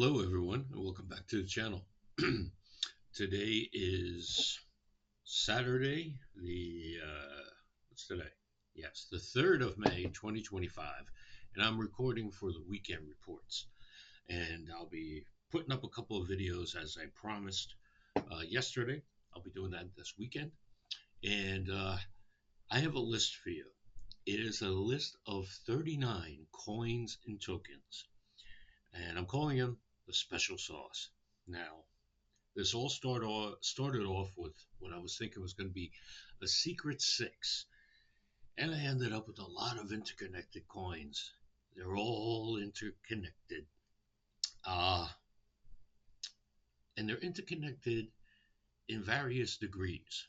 Hello, everyone, and welcome back to the channel. Today is Saturday, what's today? Yes, the 3rd of May, 2025, and I'm recording for the weekend reports. And I'll be putting up a couple of videos as I promised yesterday. I'll be doing that this weekend. And I have a list for you. It is a list of 39 coins and tokens, and I'm calling them the special sauce. Now, this all started off with what I was thinking was going to be a secret six, and I ended up with a lot of interconnected coins. They're all interconnected, uh, and they're interconnected in various degrees.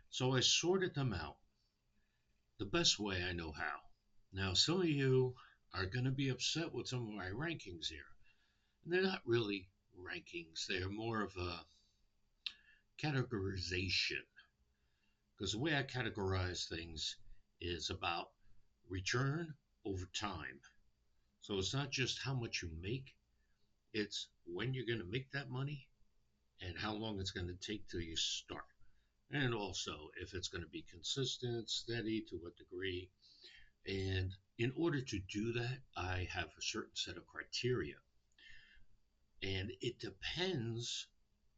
So I sorted them out the best way I know how. Now, some of you are going to be upset with some of my rankings here. And they're not really rankings, they're more of a categorization. Because the way I categorize things is about return over time. So it's not just how much you make, it's when you're going to make that money and how long it's going to take till you start. And also if it's going to be consistent, steady, to what degree. And in order to do that, I have a certain set of criteria. And it depends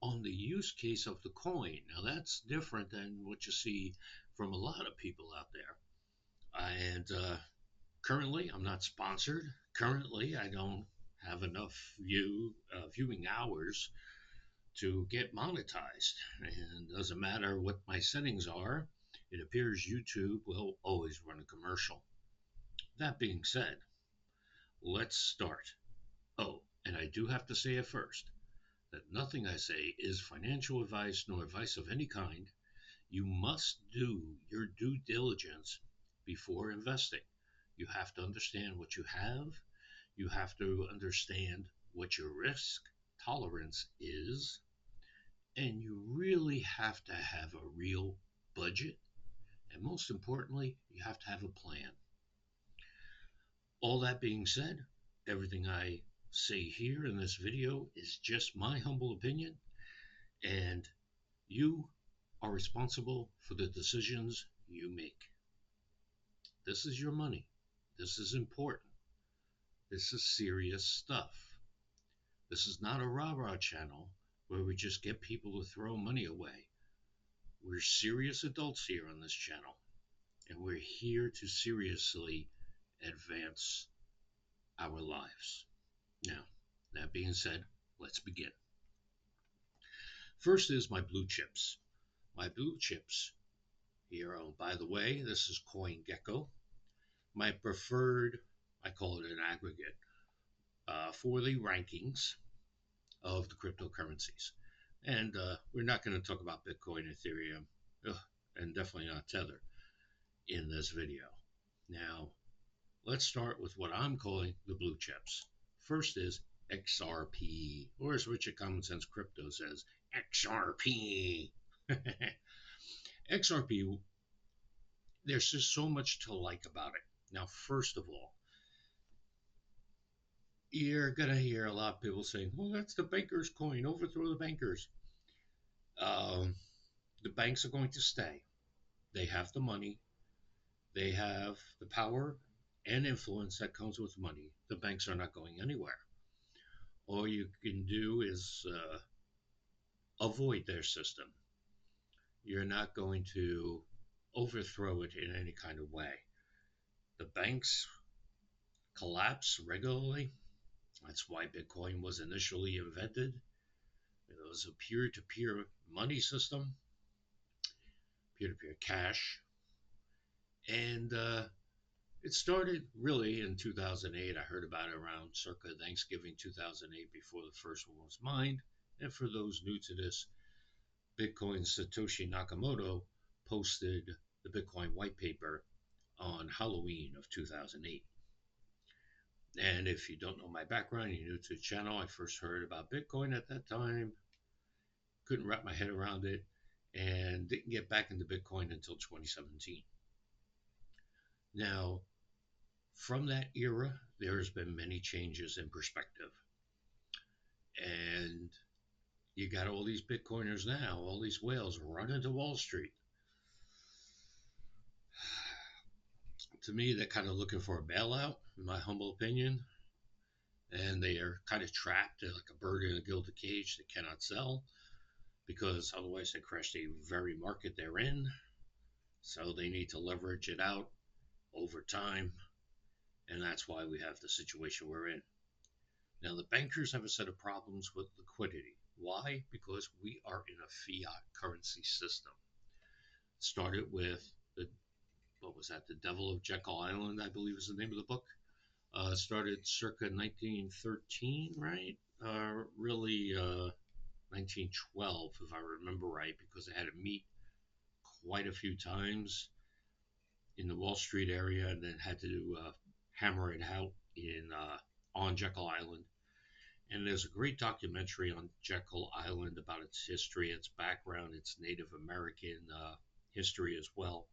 on the use case of the coin. Now, that's different than what you see from a lot of people out there. And currently, I'm not sponsored. Currently, I don't have enough viewing hours to get monetized. And it doesn't matter what my settings are, it appears YouTube will always run a commercial. That being said, let's start. Oh, and I do have to say it first that nothing I say is financial advice nor advice of any kind. You must do your due diligence before investing. You have to understand what you have. You have to understand what your risk tolerance is. And you really have to have a real budget. And most importantly, you have to have a plan. All that being said, everything I say here in this video is just my humble opinion, and you are responsible for the decisions you make. This is your money. This is important. This is serious stuff. This is not a rah-rah channel where we just get people to throw money away. We're serious adults here on this channel, and we're here to seriously advance our lives. Now, that being said, let's begin. First is my blue chips. My blue chips here, oh, by the way, this is CoinGecko. My preferred, I call it an aggregate, for the rankings of the cryptocurrencies. And we're not going to talk about Bitcoin, Ethereum, and definitely not Tether in this video. Now, let's start with what I'm calling the blue chips. First is XRP, or as Richard Common Sense Crypto says, XRP. XRP, there's just so much to like about it. Now, first of all, you're going to hear a lot of people saying, well, that's the banker's coin, overthrow the bankers. Um, the banks are going to stay. They have the money, they have the power and influence that comes with money. The banks are not going anywhere. All you can do is avoid their system. You're not going to overthrow it in any kind of way. The banks collapse regularly. That's why Bitcoin was initially invented. It was a peer to peer money system, peer to peer cash. And it started really in 2008. I heard about it around circa Thanksgiving 2008 before the first one was mined. And for those new to this, Bitcoin Satoshi Nakamoto posted the Bitcoin white paper on Halloween of 2008. And if you don't know my background, you're new to the channel, I first heard about Bitcoin at that time, couldn't wrap my head around it, and didn't get back into Bitcoin until 2017. Now, from that era, there has been many changes in perspective. And you got all these Bitcoiners now, all these whales running to Wall Street. To me, they're kind of looking for a bailout, in my humble opinion. And they are kind of trapped like a bird in a gilded cage that cannot sell because otherwise they crash the very market they're in. So they need to leverage it out over time. And that's why we have the situation we're in. Now, the bankers have a set of problems with liquidity. Why? Because we are in a fiat currency system. Started with the, what was that? The Devil of Jekyll Island, I believe is the name of the book. Started circa 1913, right? Really, 1912, if I remember right, because they had to meet quite a few times in the Wall Street area and then had to hammer it out on Jekyll Island. And there's a great documentary on Jekyll Island about its history, its background, its Native American history as well.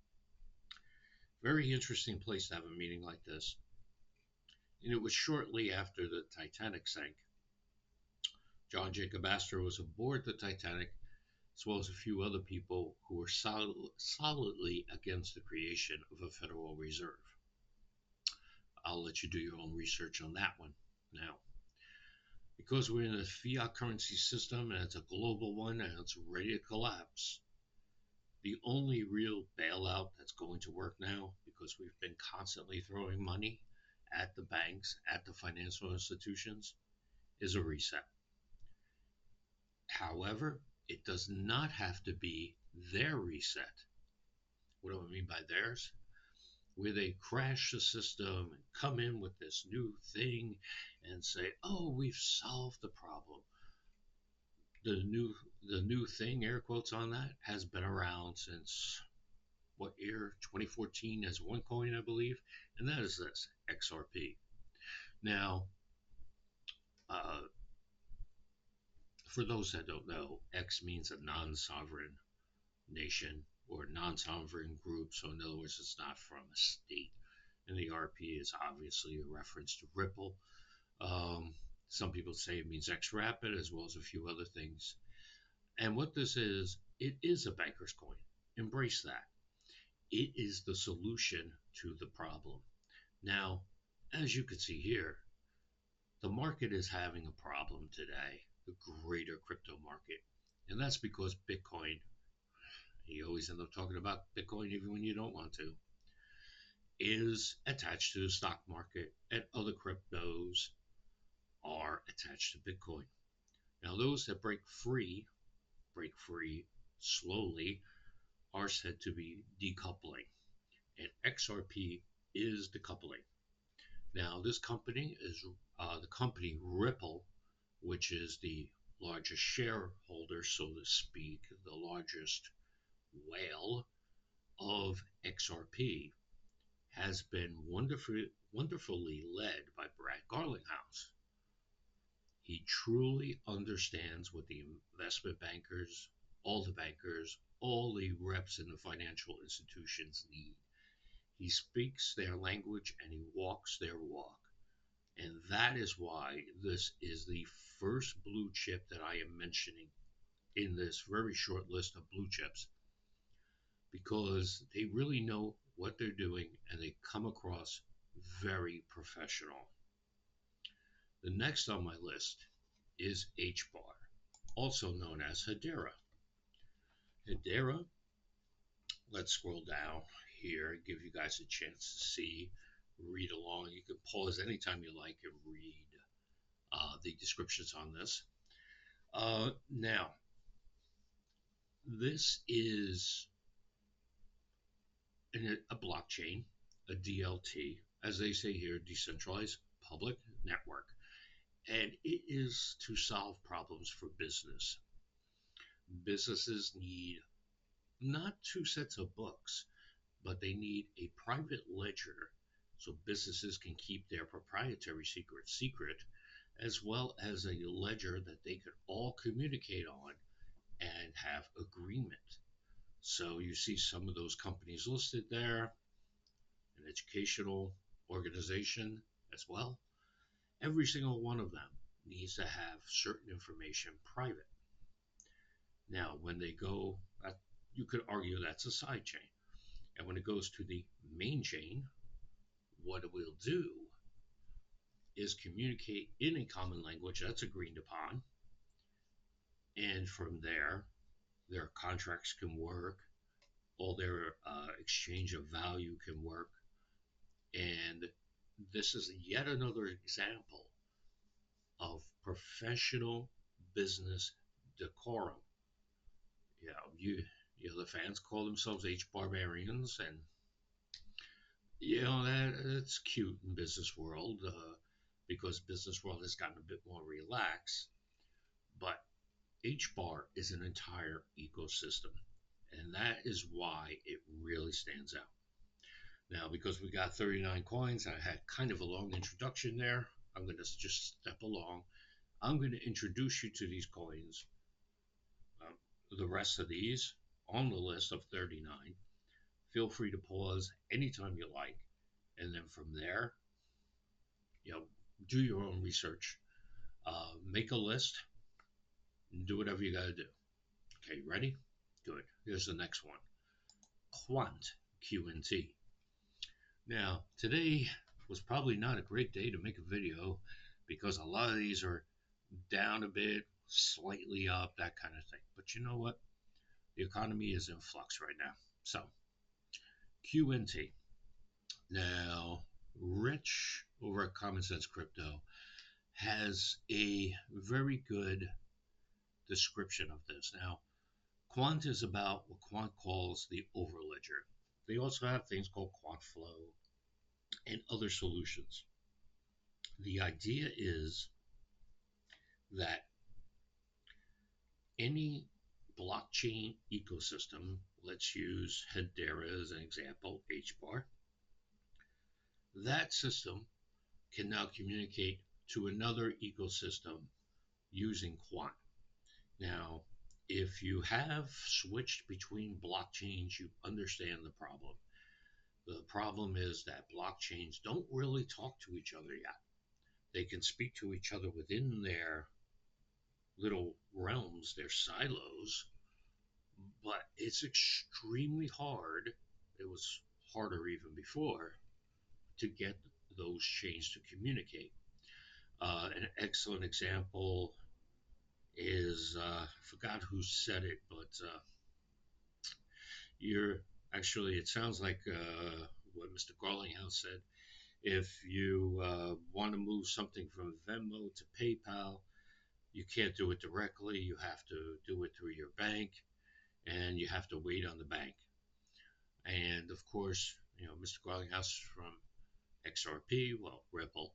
Very interesting place to have a meeting like this. And it was shortly after the Titanic sank. John Jacob Astor was aboard the Titanic, as well as a few other people who were solidly against the creation of a Federal Reserve. I'll let you do your own research on that one. Now, because we're in a fiat currency system and it's a global one and it's ready to collapse, the only real bailout that's going to work now, because we've been constantly throwing money at the banks, at the financial institutions, is a reset. However, it does not have to be their reset. What do I mean by theirs? Where they crash the system and come in with this new thing and say, "Oh, we've solved the problem." The new thing, air quotes on that, has been around since what year? 2014 as one coin, I believe, and that is this XRP. Now, uh, for those that don't know, X means a non-sovereign nation or non-sovereign group. So in other words, it's not from a state. And the RP is obviously a reference to Ripple. Um, some people say it means X Rapid as well as a few other things. And what this is, it is a banker's coin. Embrace that. It is the solution to the problem. Now, as you can see here, the market is having a problem today, the greater crypto market. And that's because Bitcoin, you always end up talking about Bitcoin even when you don't want to, is attached to the stock market and other cryptos are attached to Bitcoin. Now, those that break free slowly, are said to be decoupling, and XRP is decoupling. Now, this company is the company Ripple, which is the largest shareholder, so to speak, the largest whale of XRP, has been wonderfully led by Brad Garlinghouse. He truly understands what the investment bankers, all the reps in the financial institutions need. He speaks their language and he walks their walk. And that is why this is the first blue chip that I am mentioning in this very short list of blue chips, because they really know what they're doing and they come across very professional. The next on my list is HBAR, also known as Hedera. Hedera, let's scroll down here and give you guys a chance to see, read along. You can pause anytime you like and read the descriptions on this. Now, this is a blockchain, a DLT, as they say here, decentralized public network. And it is to solve problems for business. Businesses need not two sets of books, but they need a private ledger so businesses can keep their proprietary secret, as well as a ledger that they could all communicate on and have agreement. So you see some of those companies listed there, an educational organization as well. Every single one of them needs needs to have certain information private. Now, when they go, you could argue that's a side chain. And when it goes to the main chain, what it will do is communicate in a common language that's agreed upon. And from there, their contracts can work, all their exchange of value can work. And this is yet another example of professional business decorum. You know, the fans call themselves H barbarians, and that's cute in business world because business world has gotten a bit more relaxed. But H bar is an entire ecosystem, and that is why it really stands out. Now, because we got 39 coins, I had kind of a long introduction there. I'm going to just step along. I'm going to introduce you to these coins, um, the rest of these on the list of 39. Feel free to pause anytime you like. And then from there, you know, do your own research, make a list, and do whatever you got to do. Okay, ready? Good. Here's the next one. Quant, QNT. Now, today was probably not a great day to make a video because a lot of these are down a bit, slightly up, that kind of thing. But you know what? The economy is in flux right now. So, QNT. Now, Rich over at Common Sense Crypto has a very good description of this. Now, Quant is about what Quant calls the overledger. They also have things called QuantFlow and other solutions. The idea is that any blockchain ecosystem, let's use Hedera as an example, HBAR, that system can now communicate to another ecosystem using Quant. Now, if you have switched between blockchains, you understand the problem. The problem is that blockchains don't really talk to each other yet. They can speak to each other within their little realms, their silos, but it's extremely hard. It was harder even before to get those chains to communicate. An excellent example is I forgot who said it, but you're actually, it sounds like what Mr. Garlinghouse said. If you want to move something from Venmo to PayPal, you can't do it directly. You have to do it through your bank, and you have to wait on the bank. And of course, Mr. Garlinghouse from XRP, well, Ripple,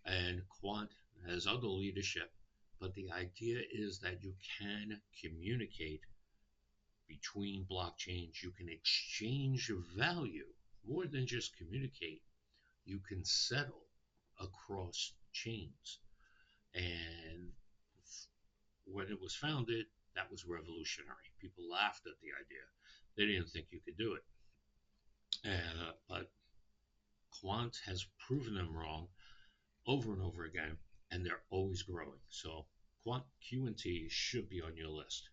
and Quant has other leadership. But the idea is that you can communicate between blockchains. You can exchange value more than just communicate. You can settle across chains. And when it was founded, that was revolutionary. People laughed at the idea. They didn't think you could do it. But Quant has proven them wrong over and over again, and they're always growing. So Quant QNT should be on your list.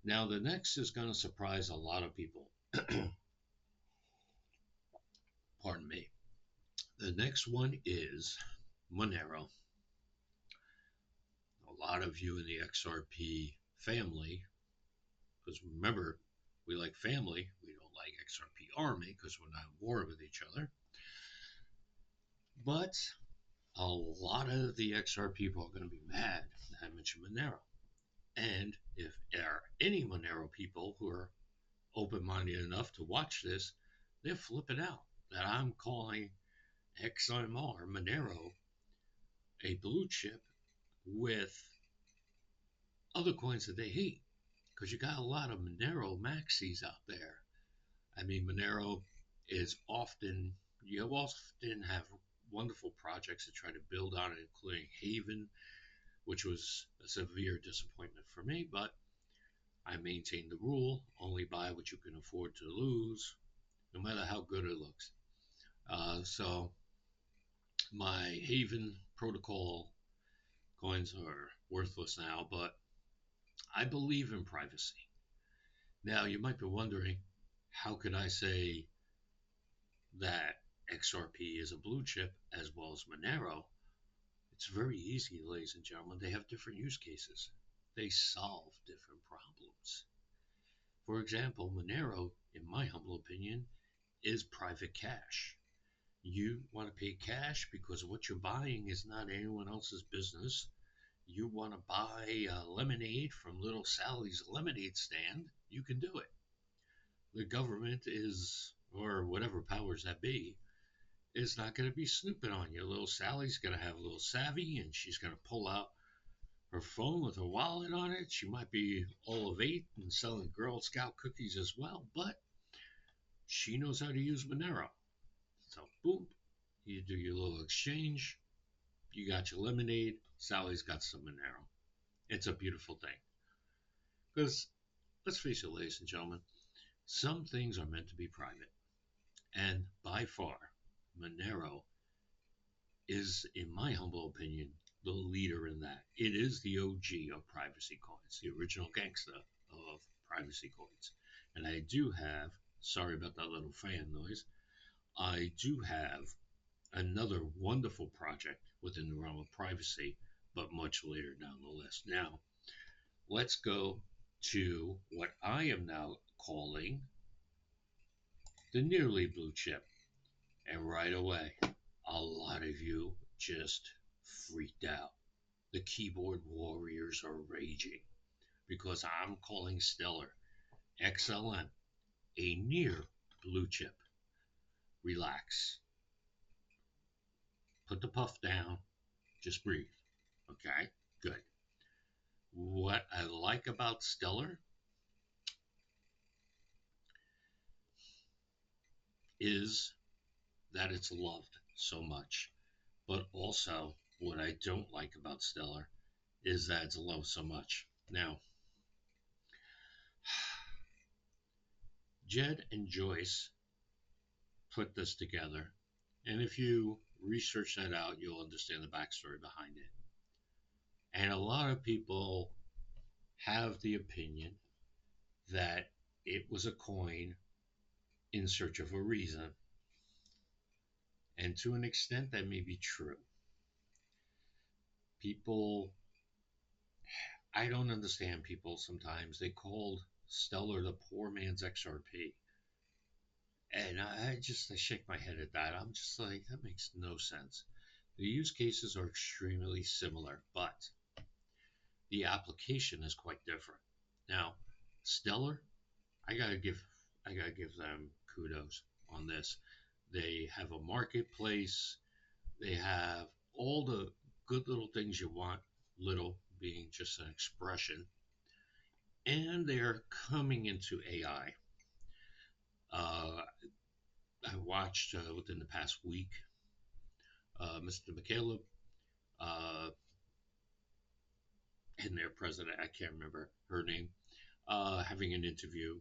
Now, the next is going to surprise a lot of people. Pardon me. The next one is Monero. A lot of you in the XRP family, because remember, we like family, we don't like XRP army because we're not at war with each other. But a lot of the XR people are going to be mad that I mentioned Monero. And if there are any Monero people who are open-minded enough to watch this, they're flipping out that I'm calling XMR Monero a blue chip with other coins that they hate, because you got a lot of Monero maxis out there. I mean, Monero is often, you often have wonderful projects to try to build on it, including Haven, which was a severe disappointment for me, but I maintain the rule, only buy what you can afford to lose, no matter how good it looks. So my Haven protocol Coins are worthless now, but I believe in privacy. Now, you might be wondering, how could I say that XRP is a blue chip as well as Monero? It's very easy, ladies and gentlemen. They have different use cases. They solve different problems. For example, Monero, in my humble opinion, is private cash. You want to pay cash because what you're buying is not anyone else's business. You want to buy lemonade from Little Sally's lemonade stand, you can do it. The government is, or whatever powers that be, is not going to be snooping on you. Little Sally's going to have a little savvy and she's going to pull out her phone with her wallet on it. She might be all of eight and selling Girl Scout cookies as well, but she knows how to use Monero. So, boom, you do your little exchange. You got your lemonade. Sally's got some Monero. It's a beautiful thing. Because, let's face it, ladies and gentlemen, some things are meant to be private. And by far, Monero is, in my humble opinion, the leader in that. It is the OG of privacy coins, the original gangsta of privacy coins. And I do have, sorry about that little fan noise, I do have another wonderful project within the realm of privacy, but much later down the list. Now, let's go to what I am now calling the nearly blue chip. And right away, a lot of you just freaked out. The keyboard warriors are raging because I'm calling Stellar XLM a near blue chip. Relax. Put the puff down. Just breathe. Okay? Good. What I like about Stellar is that it's loved so much. But also, what I don't like about Stellar is that it's loved so much. Now, Jed and Joyce put this together, and if you research that out, you'll understand the backstory behind it. And a lot of people have the opinion that it was a coin in search of a reason. And to an extent, that may be true. People, I don't understand people sometimes. They called Stellar the poor man's XRP. And I shake my head at that. I'm just like, that makes no sense. The use cases are extremely similar, but the application is quite different. Now, Stellar, I gotta give I gotta give them kudos on this. They have a marketplace. They have all the good little things you want. Little being just an expression, and they're coming into AI. I watched within the past week, Mr. McCaleb uh, and their president, I can't remember her name, having an interview.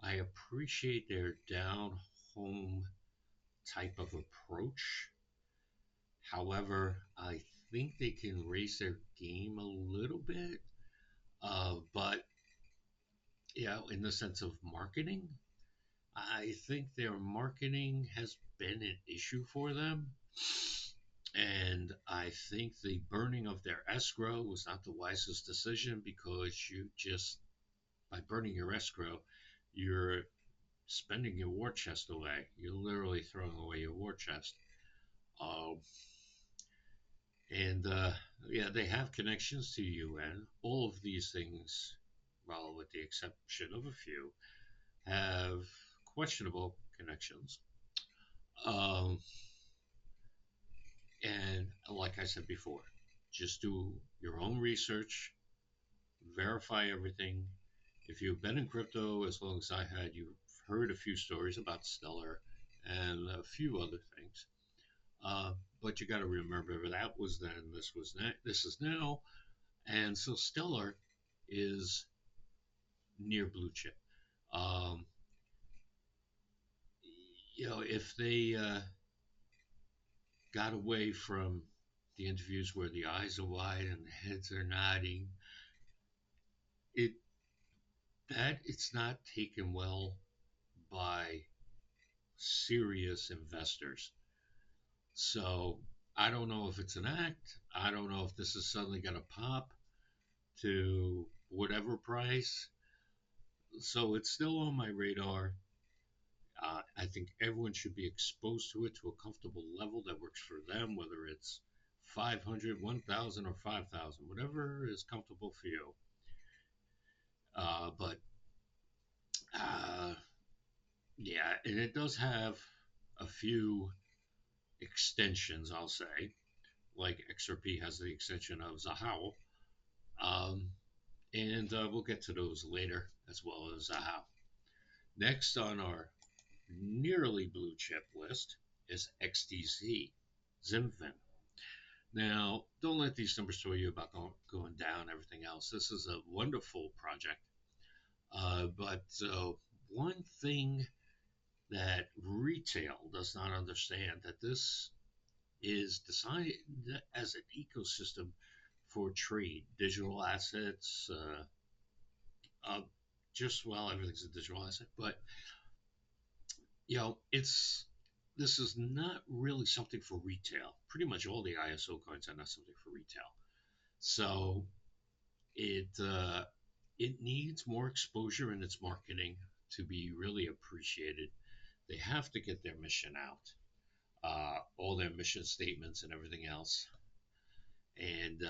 I appreciate their down home type of approach. However, I think they can raise their game a little bit, but in the sense of marketing, I think their marketing has been an issue for them. And I think the burning of their escrow was not the wisest decision because by burning your escrow, you're spending your war chest away. You're literally throwing away your war chest. Um, and yeah, they have connections to UN. All of these things, well, with the exception of a few, have questionable connections. Um, and like I said before, just do your own research, verify everything. If you've been in crypto as long as I had, you've heard a few stories about Stellar and a few other things. Uh, but you got to remember that was then, this is now, and so Stellar is near blue chip. Um, if they got away from the interviews where the eyes are wide and the heads are nodding, it that it's not taken well by serious investors. So I don't know if it's an act. I don't know if this is suddenly going to pop to whatever price. So it's still on my radar. I think everyone should be exposed to it to a comfortable level that works for them, whether it's 500, 1,000, or 5,000, whatever is comfortable for you. But uh, yeah, and it does have a few extensions, I'll say. Like XRP has the extension of Zahao. Um, and we'll get to those later, as well as Zahao. Next on our nearly blue chip list is XDC, Zimfin. Now, don't let these numbers tell you about going down and everything else. This is a wonderful project. But one thing that retail does not understand that this is designed as an ecosystem for trade, digital assets, uh, just well, everything's a digital asset, but it's this is not really something for retail. Pretty much all the ISO coins are not something for retail. So it needs more exposure in its marketing to be really appreciated. They have to get their mission out, all their mission statements and everything else. And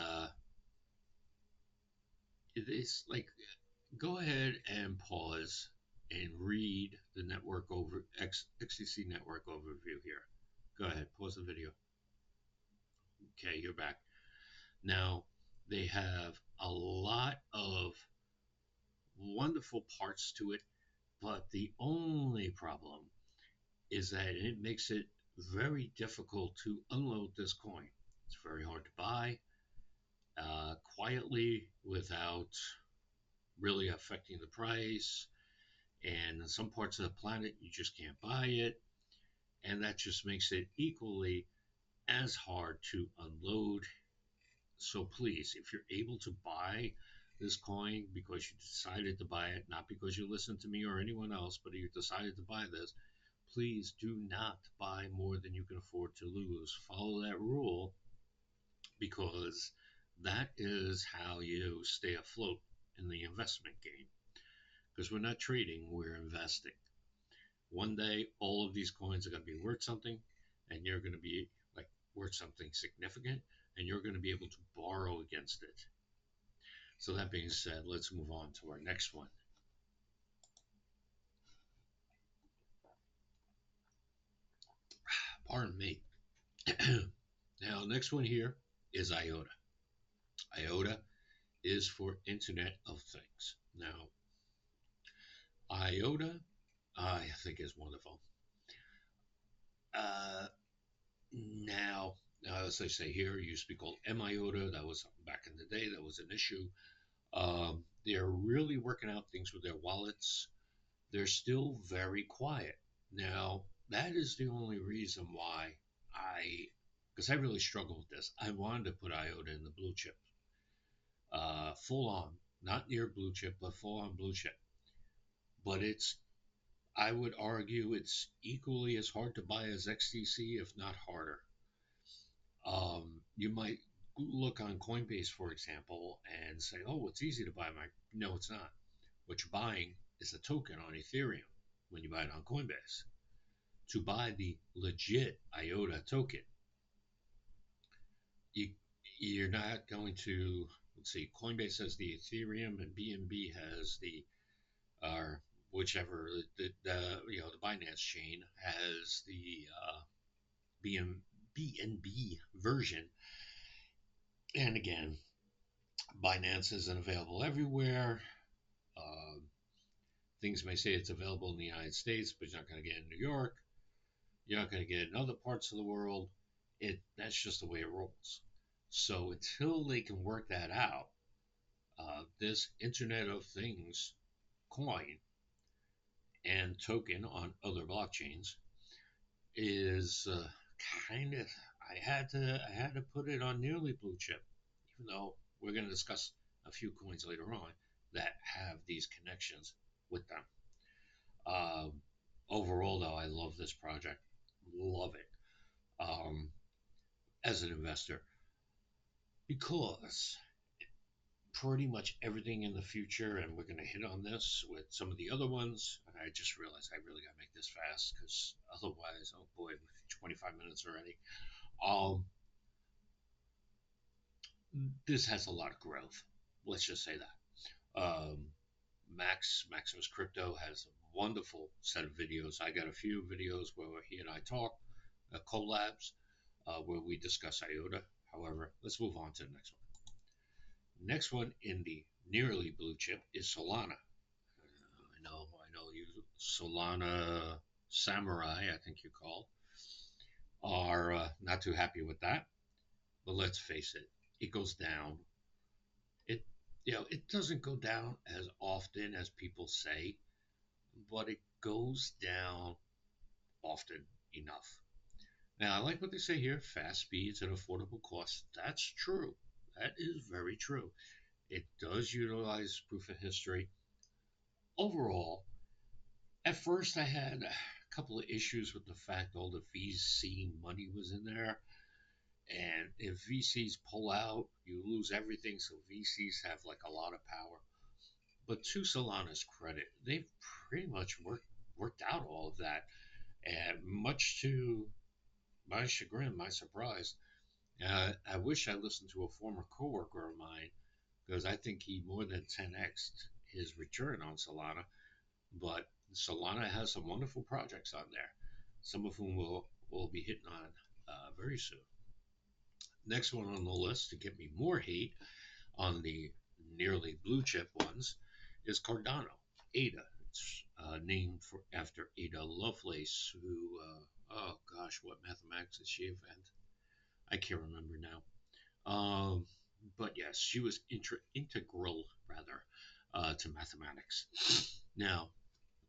it's like, go ahead and pause and read the XCC network overview here. Go ahead, pause the video. Okay, you're back. Now, they have a lot of wonderful parts to it, but the only problem is that it makes it very difficult to unload this coin. It's very hard to buy quietly without really affecting the price. And in some parts of the planet, you just can't buy it. And that just makes it equally as hard to unload. So please, if you're able to buy this coin because you decided to buy it, not because you listened to me or anyone else, but you decided to buy this, please do not buy more than you can afford to lose. Follow that rule because that is how you stay afloat in the investment game. Because we're not trading, we're investing. One day, all of these coins are going to be worth something, and you're going to be like worth something significant, and you're going to be able to borrow against it. So that being said, let's move on to our next one. Pardon me. Now, next one here is IOTA. IOTA is for Internet of Things. Now, IOTA, I think, is wonderful. Uh, now, as I say here, it used to be called MIOTA. That was back in the day. That was an issue. They're really working out things with their wallets. They're still very quiet. Now, that is the only reason why because I really struggle with this. I wanted to put IOTA in the blue chip, full on, not near blue chip, but full on blue chip. But I would argue it's equally as hard to buy as XTC, if not harder. You might look on Coinbase, for example, and say, "Oh, it's easy to buy my." No, it's not. What you're buying is a token on Ethereum when you buy it on Coinbase. To buy the legit IOTA token, you, you're not going to. Let's see. Coinbase has the Ethereum, and BNB has the or whichever the Binance chain has the BNB version. And again, Binance isn't available everywhere. Uh, Things may say it's available in the United States, but you're not going to get it in New York. You're not going to get it in other parts of the world. That's just the way it rolls. So until they can work that out, this Internet of Things coin and token on other blockchains is kind of I had to put it on nearly blue chip, even though we're going to discuss a few coins later on that have these connections with them. Um, Overall, though, I love this project. Love it. Um, as an investor, because pretty much everything in the future, and we're going to hit on this with some of the other ones. And I just realized I really got to make this fast because otherwise, oh boy, 25 minutes already. Um, this has a lot of growth. Let's just say that. Maximus Crypto has a wonderful set of videos. I got a few videos where he and I talk, collabs, where we discuss IOTA. However, let's move on to the next one. Next one in the nearly blue chip is Solana. I know you Solana Samurai, I think you call, are not too happy with that. But let's face it, it goes down. It it doesn't go down as often as people say, but it goes down often enough. Now, I like what they say here: fast speeds and affordable costs. That's true. That is very true. It does utilize proof of history. Overall, at first, I had a couple of issues with the fact all the VC money was in there. And if VCs pull out, you lose everything. So VCs have like a lot of power. But to Solana's credit, they've pretty much worked out all of that. And much to my chagrin, my surprise, I wish I listened to a former coworker of mine because I think he more than 10x his return on Solana. But Solana has some wonderful projects on there, some of whom we'll be hitting on very soon. Next one on the list to get me more hate on the nearly blue chip ones is Cardano, ADA. It's named after Ada Lovelace, who, oh gosh, what mathematics did she invent? I can't remember now. But yes, she was integral, rather, to mathematics. Now,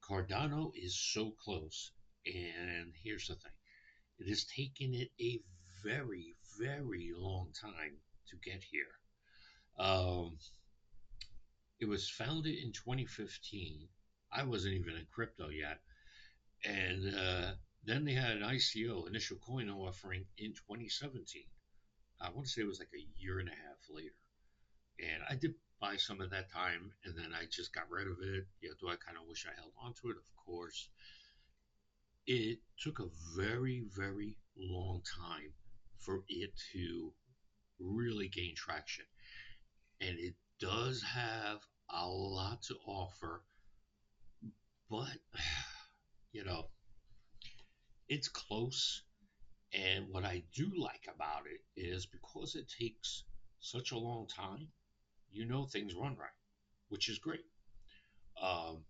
Cardano is so close, and here's the thing: it has taken it a very, very long time to get here. Um, it was founded in 2015. I wasn't even in crypto yet, and then they had an ICO, initial coin offering, in 2017. I want to say it was like a year and a half later, and I did buy some at that time, and then I just got rid of it. Yeah, do I kind of wish I held on to it? Of course. It took a very, very long time for it to really gain traction. And it does have a lot to offer, but, you know, it's close. And what I do like about it is because it takes such a long time, things run right, which is great. Um,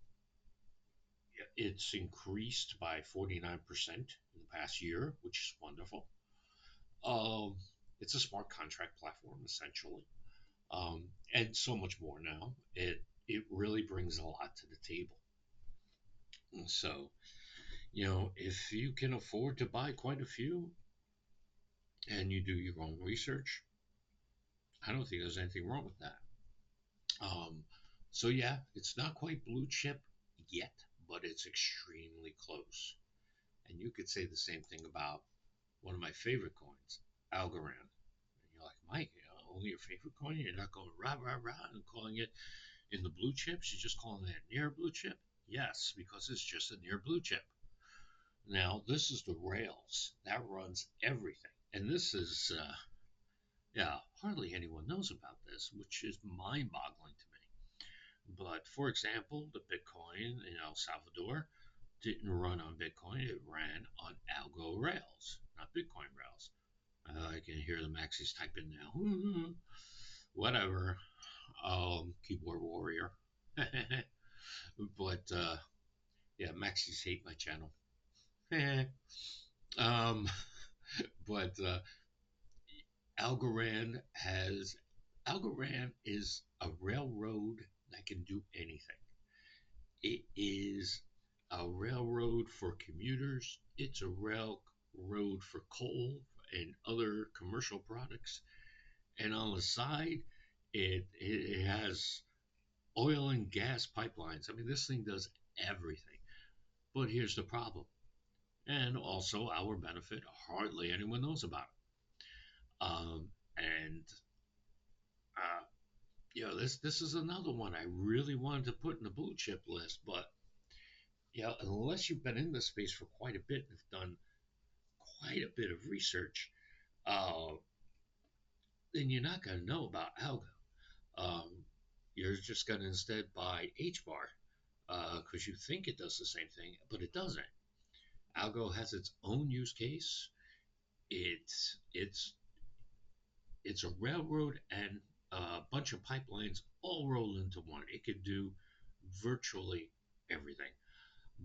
it's increased by 49% in the past year, which is wonderful. Um, it's a smart contract platform, essentially, and so much more now. It really brings a lot to the table. And so, if you can afford to buy quite a few and you do your own research, I don't think there's anything wrong with that. Um, so yeah, it's not quite blue chip yet, but it's extremely close. And you could say the same thing about one of my favorite coins, Algorand. And you're like, Mike, only your favorite coin? You're not going rah rah rah and calling it in the blue chips? You're just calling it near blue chip? Yes, because it's just a near blue chip. Now, this is the Rails that runs everything. And this is, yeah, hardly anyone knows about this, which is mind boggling to me. But for example, the Bitcoin in El Salvador didn't run on Bitcoin, it ran on Algo Rails, not Bitcoin Rails. I can hear the Maxis typing now. Whatever. Keyboard warrior. But yeah, Maxis hate my channel. um, but Algorand has Algorand is a railroad that can do anything. It is a railroad for commuters. It's a railroad for coal and other commercial products. And on the side, it has oil and gas pipelines. I mean, this thing does everything. But here's the problem. And also, our benefit, hardly anyone knows about it. And uh, this is another one I really wanted to put in the blue chip list, but unless you've been in this space for quite a bit and have done quite a bit of research, uh, then you're not going to know about algo. Um, you're just going to instead buy HBAR because you think it does the same thing, but it doesn't. Algo has its own use case. It's it's a railroad and a bunch of pipelines all rolled into one. It could do virtually everything,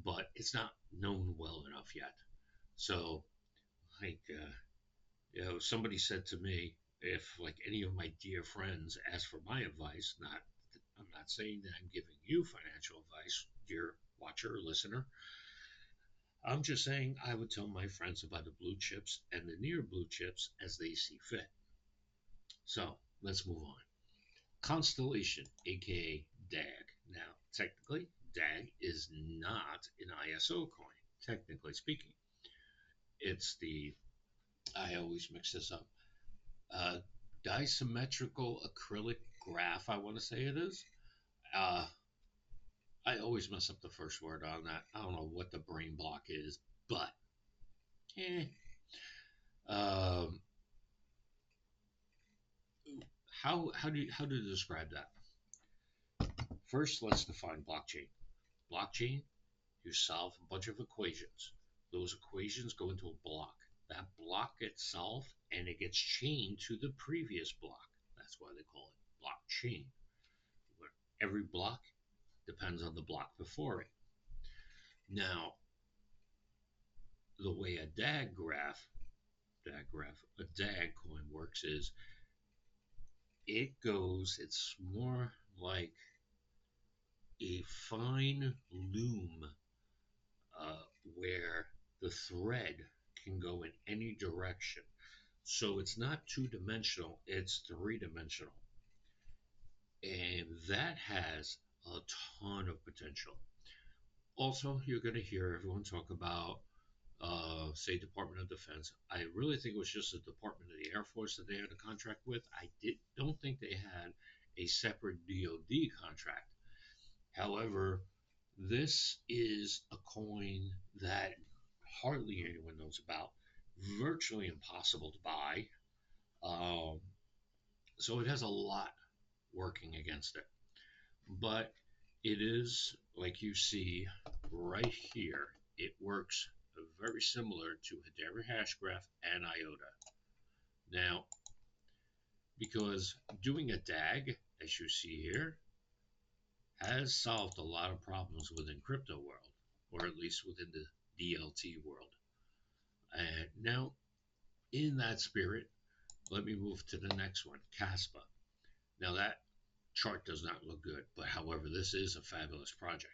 but it's not known well enough yet. So, like, somebody said to me, if like any of my dear friends ask for my advice, I'm not saying that I'm giving you financial advice, dear watcher or listener. I'm just saying I would tell my friends about the blue chips and the near blue chips as they see fit. So let's move on. Constellation, aka DAG. Now, technically, DAG is not an ISO coin, technically speaking. It's the, I always mix this up, uh, disymmetrical acrylic graph, I want to say it is. Uh, I always mess up the first word on that. I don't know what the brain block is, but eh. Um, how do you describe that? First, let's define blockchain. Blockchain, you solve a bunch of equations. Those equations go into a block. That block gets solved and it gets chained to the previous block. That's why they call it blockchain. Where every block depends on the block before it. Now, the way a DAG coin works is it's more like a fine loom uh, where the thread can go in any direction. So it's not two dimensional, it's three dimensional. And that has a ton of potential. Also, you're going to hear everyone talk about, say, Department of Defense. I really think it was just the Department of the Air Force that they had a contract with. Don't think they had a separate DoD contract. However, this is a coin that hardly anyone knows about, virtually impossible to buy. Um, so it has a lot working against it. But it is, like you see right here, it works very similar to Hedera Hashgraph and IOTA. Now, because doing a DAG, as you see here, has solved a lot of problems within crypto world, or at least within the DLT world. And now, in that spirit, let me move to the next one, Caspa. Now that chart does not look good, but however, this is a fabulous project.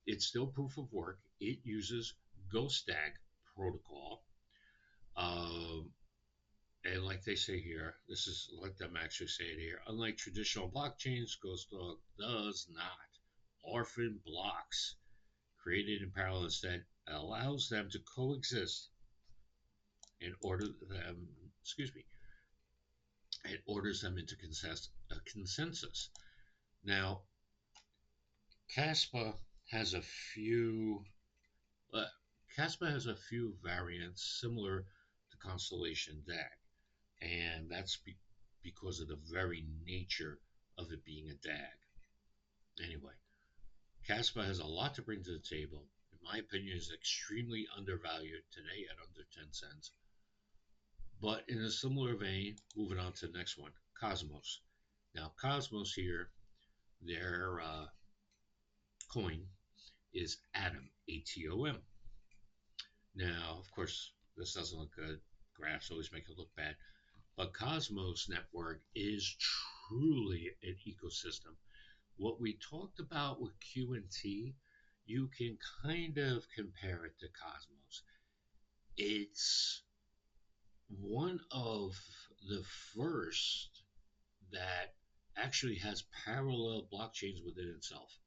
It's still proof of work. It uses GhostDAG protocol. Um, and like they say here, this is let them actually say it here. Unlike traditional blockchains, GhostDAG does not orphan blocks created in parallel. Instead, allows them to coexist and order them. Excuse me. It orders them into a consensus. Now, Caspa has a few Uh, Caspa has a few variants similar to Constellation DAG, and that's because of the very nature of it being a DAG. Anyway, Caspa has a lot to bring to the table. In my opinion, is extremely undervalued today at under 10 cents. But in a similar vein, moving on to the next one, Cosmos. Now, Cosmos here, their coin is Atom, ATOM. Now, of course, this doesn't look good. Graphs always make it look bad. But Cosmos Network is truly an ecosystem. What we talked about with QNT, you can kind of compare it to Cosmos. It's one of the first that actually has parallel blockchains within itself.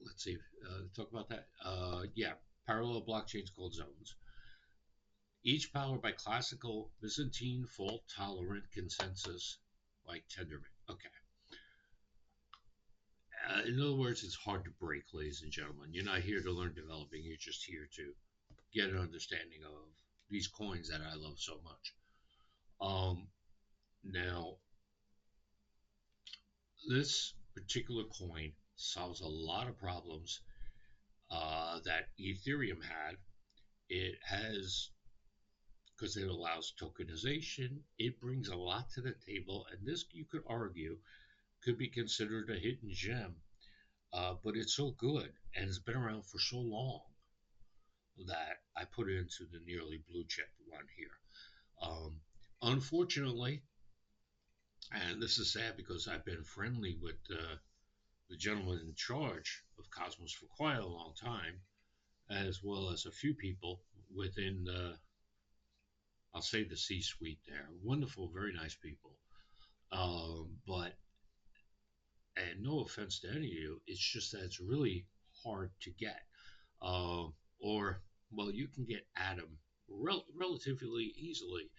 Let's see, talk about that. Yeah, parallel blockchains called zones, each powered by classical Byzantine fault tolerant consensus like Tendermint. Okay. In other words, it's hard to break, ladies and gentlemen. You're not here to learn developing, you're just here to get an understanding of these coins that I love so much. Um, Now, this particular coin solves a lot of problems that Ethereum had. It has, because it allows tokenization, it brings a lot to the table, and this you could argue could be considered a hidden gem. But it's so good and it's been around for so long that I put it into the nearly blue chip one here. Um, Unfortunately, and this is sad because I've been friendly with the gentleman in charge of Cosmos for quite a long time, as well as a few people within I'll say the C-suite there. Wonderful, very nice people. But and no offense to any of you, it's just that it's really hard to get. Or well, you can get Atom relatively easily.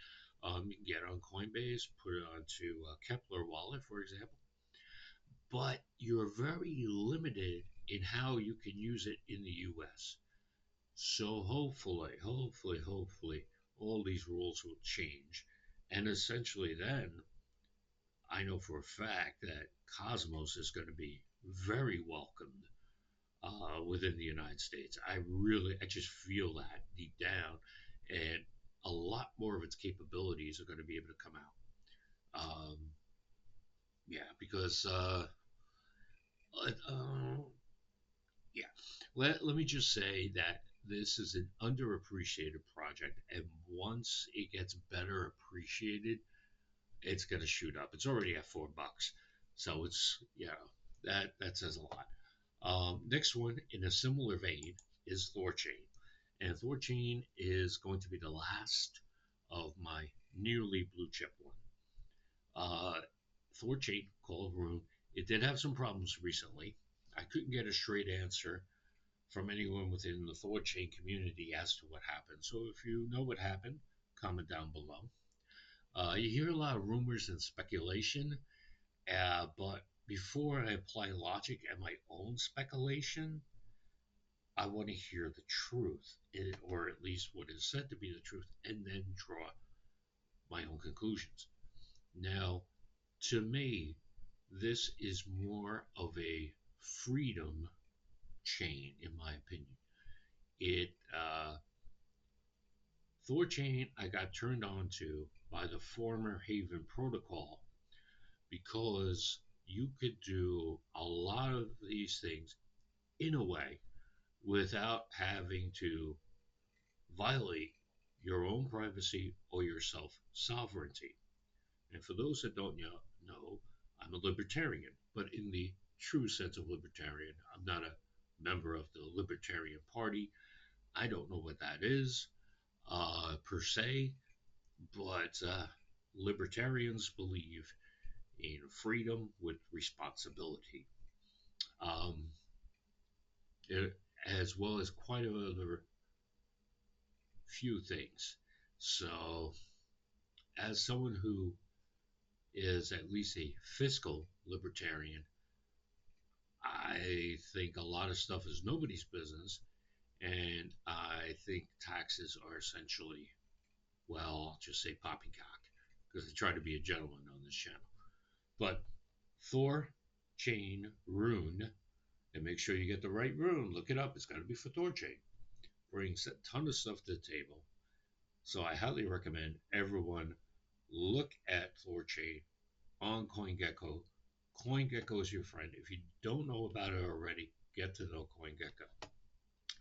You can get it on Coinbase, put it onto Kepler Wallet, for example, but you're very limited in how you can use it in the US. So hopefully, all these rules will change. And essentially, then I know for a fact that Cosmos is going to be very welcomed within the United States. I just feel that deep down, and a lot more of its capabilities are going to be able to come out. Yeah, because uh, yeah, let me just say that this is an underappreciated project, and once it gets better appreciated, it's going to shoot up. It's already at $4, so it's that says a lot. Next one in a similar vein is Thorchain. And Thorchain is going to be the last of my nearly blue chip one. Uh, Thorchain, Call of Rune, it did have some problems recently. I couldn't get a straight answer from anyone within the Thorchain community as to what happened. So if you know what happened, comment down below. You hear a lot of rumors and speculation, but before I apply logic and my own speculation, I want to hear the truth, or at least what is said to be the truth, and then draw my own conclusions. Now, to me, this is more of a freedom chain, in my opinion. It Thorchain I got turned on to by the former Haven protocol because you could do a lot of these things in a way without having to violate your own privacy or your self sovereignty. And for those that don't know, I'm a libertarian, but in the true sense of libertarian, I'm not a member of the Libertarian Party. I don't know what that is per se, but libertarians believe in freedom with responsibility, um, it, as well as quite other few things. So, as someone who is at least a fiscal libertarian, I think a lot of stuff is nobody's business, and I think taxes are essentially, well, I'll just say poppycock because I try to be a gentleman on this channel. But Thor, Chain, Rune, and make sure you get the right rune. Look it up. It's got to be for Thor Chain. Brings a ton of stuff to the table. So I highly recommend everyone look at Thor Chain on CoinGecko. CoinGecko is your friend. If you don't know about it already, get to know CoinGecko.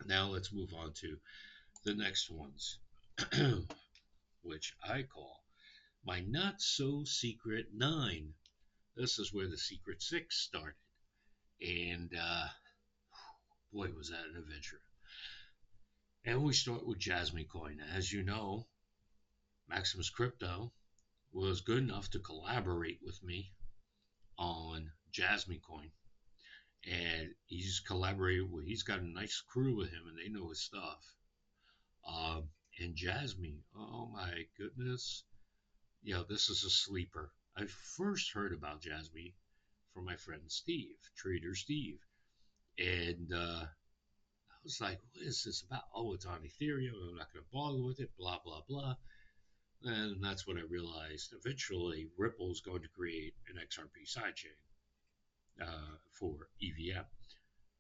Now let's move on to the next ones, which I call my not so secret 9. This is where the secret 6 started. And boy, was that an adventure. And we start with Jasmy Coin. As you know, Maximus Crypto was good enough to collaborate with me on Jasmy Coin. And he's collaborated with, he's got a nice crew with him and they know his stuff. Um, and Jasmy, oh my goodness. This is a sleeper. I first heard about Jasmy from my friend Steve, Trader Steve. And I was like, what is this about? Oh, it's on Ethereum. I'm not going to bother with it, blah, blah, blah. And that's when I realized eventually Ripple's going to create an XRP sidechain for EVM.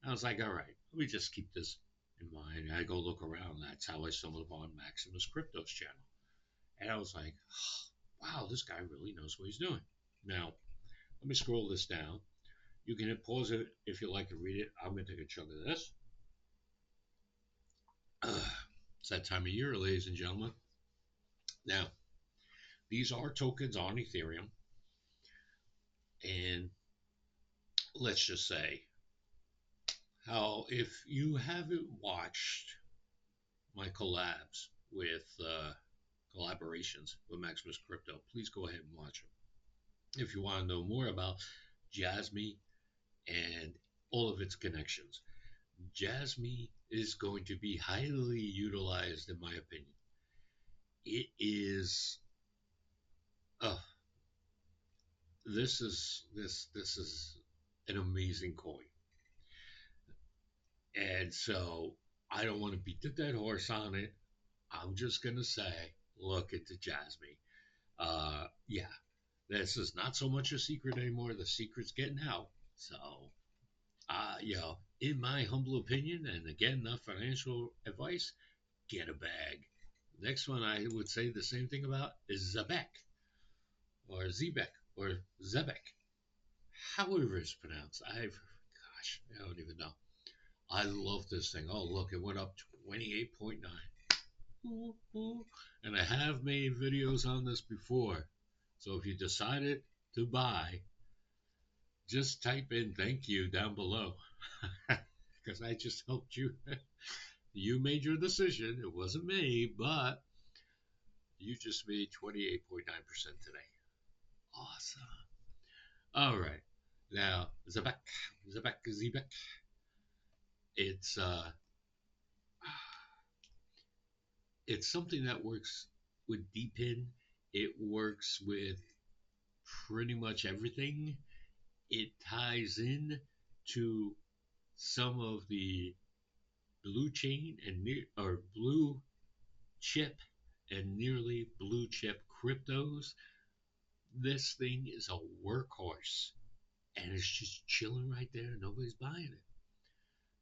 I was like, all right, let me just keep this in mind. I go look around. That's how I stumbled upon Maximus Crypto's channel. And I was like, oh, wow, this guy really knows what he's doing. Now, let me scroll this down. You can hit pause it if you like to read it. I'm going to take a chunk of this. It's that time of year, ladies and gentlemen. Now, these are tokens on Ethereum. And let's just say, how if you haven't watched my collabs with collaborations with Maximus Crypto, please go ahead and watch them. If you want to know more about Jasmy and all of its connections, Jasmy is going to be highly utilized, in my opinion. It is, uh, this is an amazing coin, and so I don't want to beat the dead horse on it. I'm just gonna say, look into Jasmy. Yeah, this is not so much a secret anymore. The secret's getting out. So, in my humble opinion, and again, not financial advice, get a bag. Next one I would say the same thing about is Zebek or Zebek or Zebek, however it's pronounced. Gosh, I don't even know. I love this thing. Oh, look, it went up 28.9. And I have made videos on this before. So if you decided to buy, just type in thank you down below. Because I just helped you. You made your decision. It wasn't me, but you just made 28.9% today. Awesome. All right. Now, Zebek. It's uh it's something that works with DPIN. It works with pretty much everything. It ties in to some of the blue chain and or blue chip and nearly blue chip cryptos. This thing is a workhorse and it's just chilling right there. Nobody's buying it.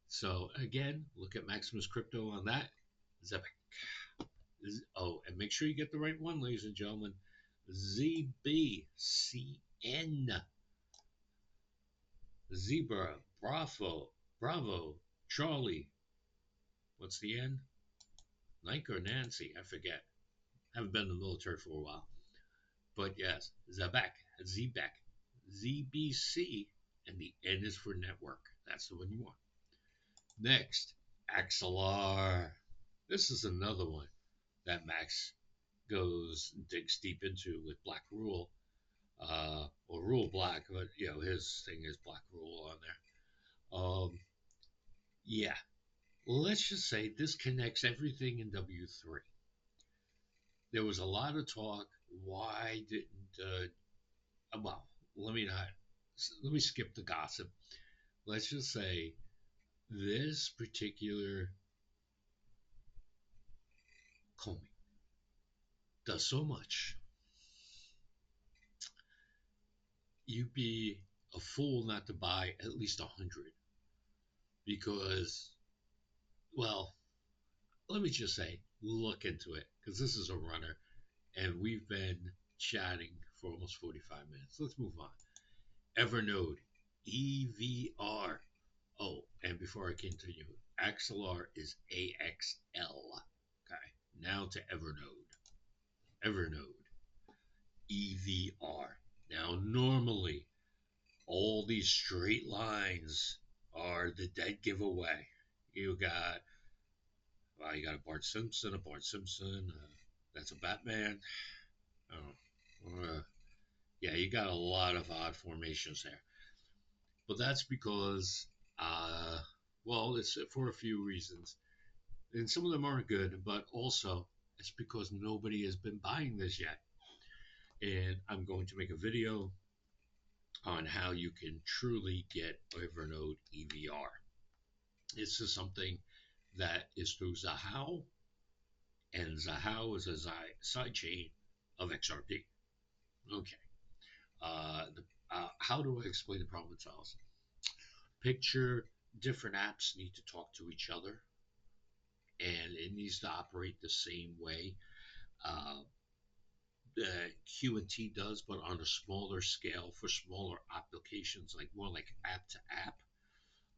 So again, look at Maximus Crypto on that. Zebek. Oh, and make sure you get the right one, ladies and gentlemen. ZBCN. Zebra, Bravo, Charlie. What's the N? Nike or Nancy? I forget. Haven't been in the military for a while. But yes, Zebek, ZBC, and the N is for network. That's the one you want. Next, Axelar. This is another one that Max digs deep into with Black Rule, or Rule Black, but his thing is Black Rule on there. Yeah, let's just say this connects everything in W3. There was a lot of talk. Why didn't well, let me not let me skip the gossip. Let's just say this particular coin does so much. You'd be a fool not to buy at least 100 because, well, let me just say, look into it because this is a runner and we've been chatting for almost 45 minutes. Let's move on. Evernode, EVR. Oh, and before I continue, Axelar is AXL. Okay, now to Evernode. Evernode, EVR. Now, normally, all these straight lines are the dead giveaway. You got You got a Bart Simpson, that's a Batman. Oh, yeah, you got a lot of odd formations there. But that's because, uh, well, it's for a few reasons. And some of them aren't good, but also it's because nobody has been buying this yet. And I'm going to make a video on how you can truly get Evernote EVR. This is something that is through Zahao, and Zahao is a side chain of XRP. Okay. How do I explain the problem with files? Picture different apps need to talk to each other, and it needs to operate the same way. Uh, QT does, but on a smaller scale for smaller applications, like more like app to app,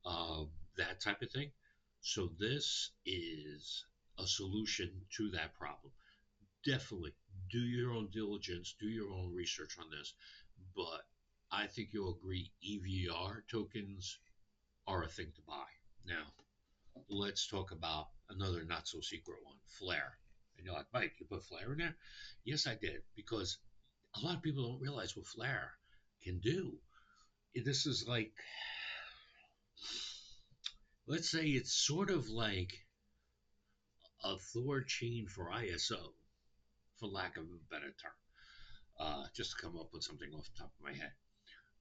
uh, that type of thing. So this is a solution to that problem. Definitely do your own diligence, do your own research on this, but I think you'll agree EVR tokens are a thing to buy. Now, let's talk about another not so secret one, Flare. And you're like, Mike, you put Flare in there? Yes, I did, because a lot of people don't realize what Flare can do. This is like, let's say it's sort of like a Thor chain for ISO, for lack of a better term, just to come up with something off the top of my head.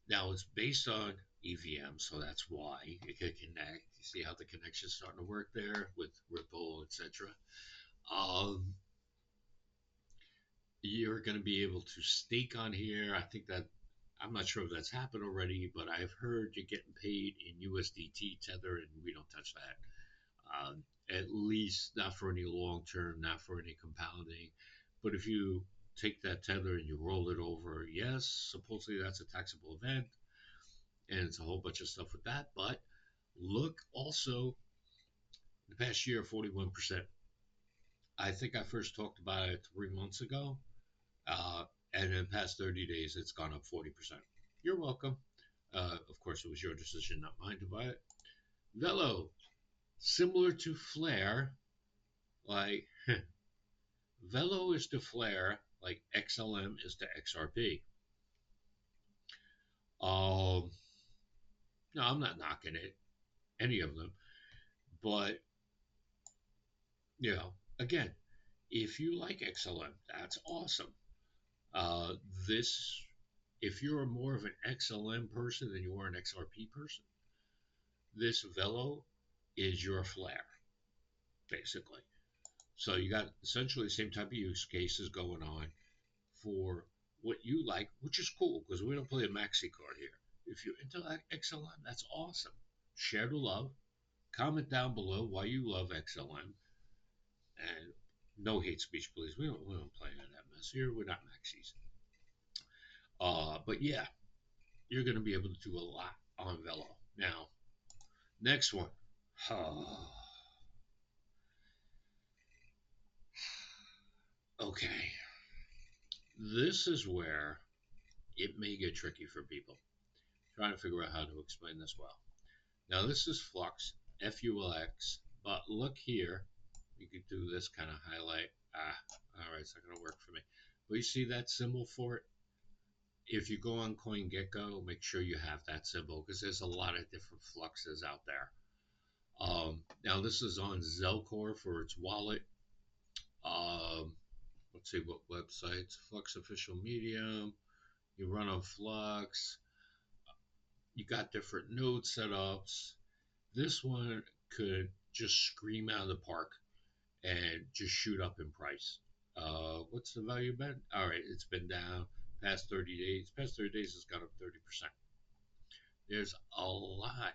Now, it's based on EVM, so that's why it can connect. You see how the connection's starting to work there with Ripple, etc. Um, you're going to be able to stake on here. I think that I'm not sure if that's happened already, but I've heard you're getting paid in USDT Tether, and we don't touch that. At least not for any long term, not for any compounding. But if you take that Tether and you roll it over, yes, supposedly that's a taxable event, and it's a whole bunch of stuff with that. But look also, the past year, 41%. I think I first talked about it 3 months ago. Uh, and in the past 30 days, it's gone up 40%. You're welcome. Of course, it was your decision, not mine, to buy it. Velo, similar to Flare, like Velo is to Flare, like XLM is to XRP. Um, no, I'm not knocking it, any of them, but you know, again, if you like XLM, that's awesome. Uh, this, if you're more of an XLM person than you are an XRP person, this Velo is your Flare, basically. So you got essentially the same type of use cases going on for what you like, which is cool because we don't play a maxi card here. If you're into XLM, that's awesome. Share the love. Comment down below why you love XLM, and no hate speech, please. We don't play in that mess here. We're not maxis. But yeah, you're going to be able to do a lot on Velo. Now, next one. Okay, this is where it may get tricky for people trying to figure out how to explain this well. Now, this is Flux, F-U-L-X, but look here. You could do this kind of highlight. All right, it's not going to work for me. But you see that symbol for it? If you go on CoinGecko, make sure you have that symbol because there's a lot of different fluxes out there. Now, this is on Zelcore for its wallet. Um, let's see what websites. Flux Official Medium. You run on Flux. You got different node setups. This one could just scream out of the park and just shoot up in price. What's the value been? All right, it's been down past 30 days. Past 30 days has gone up 30%. There's a lot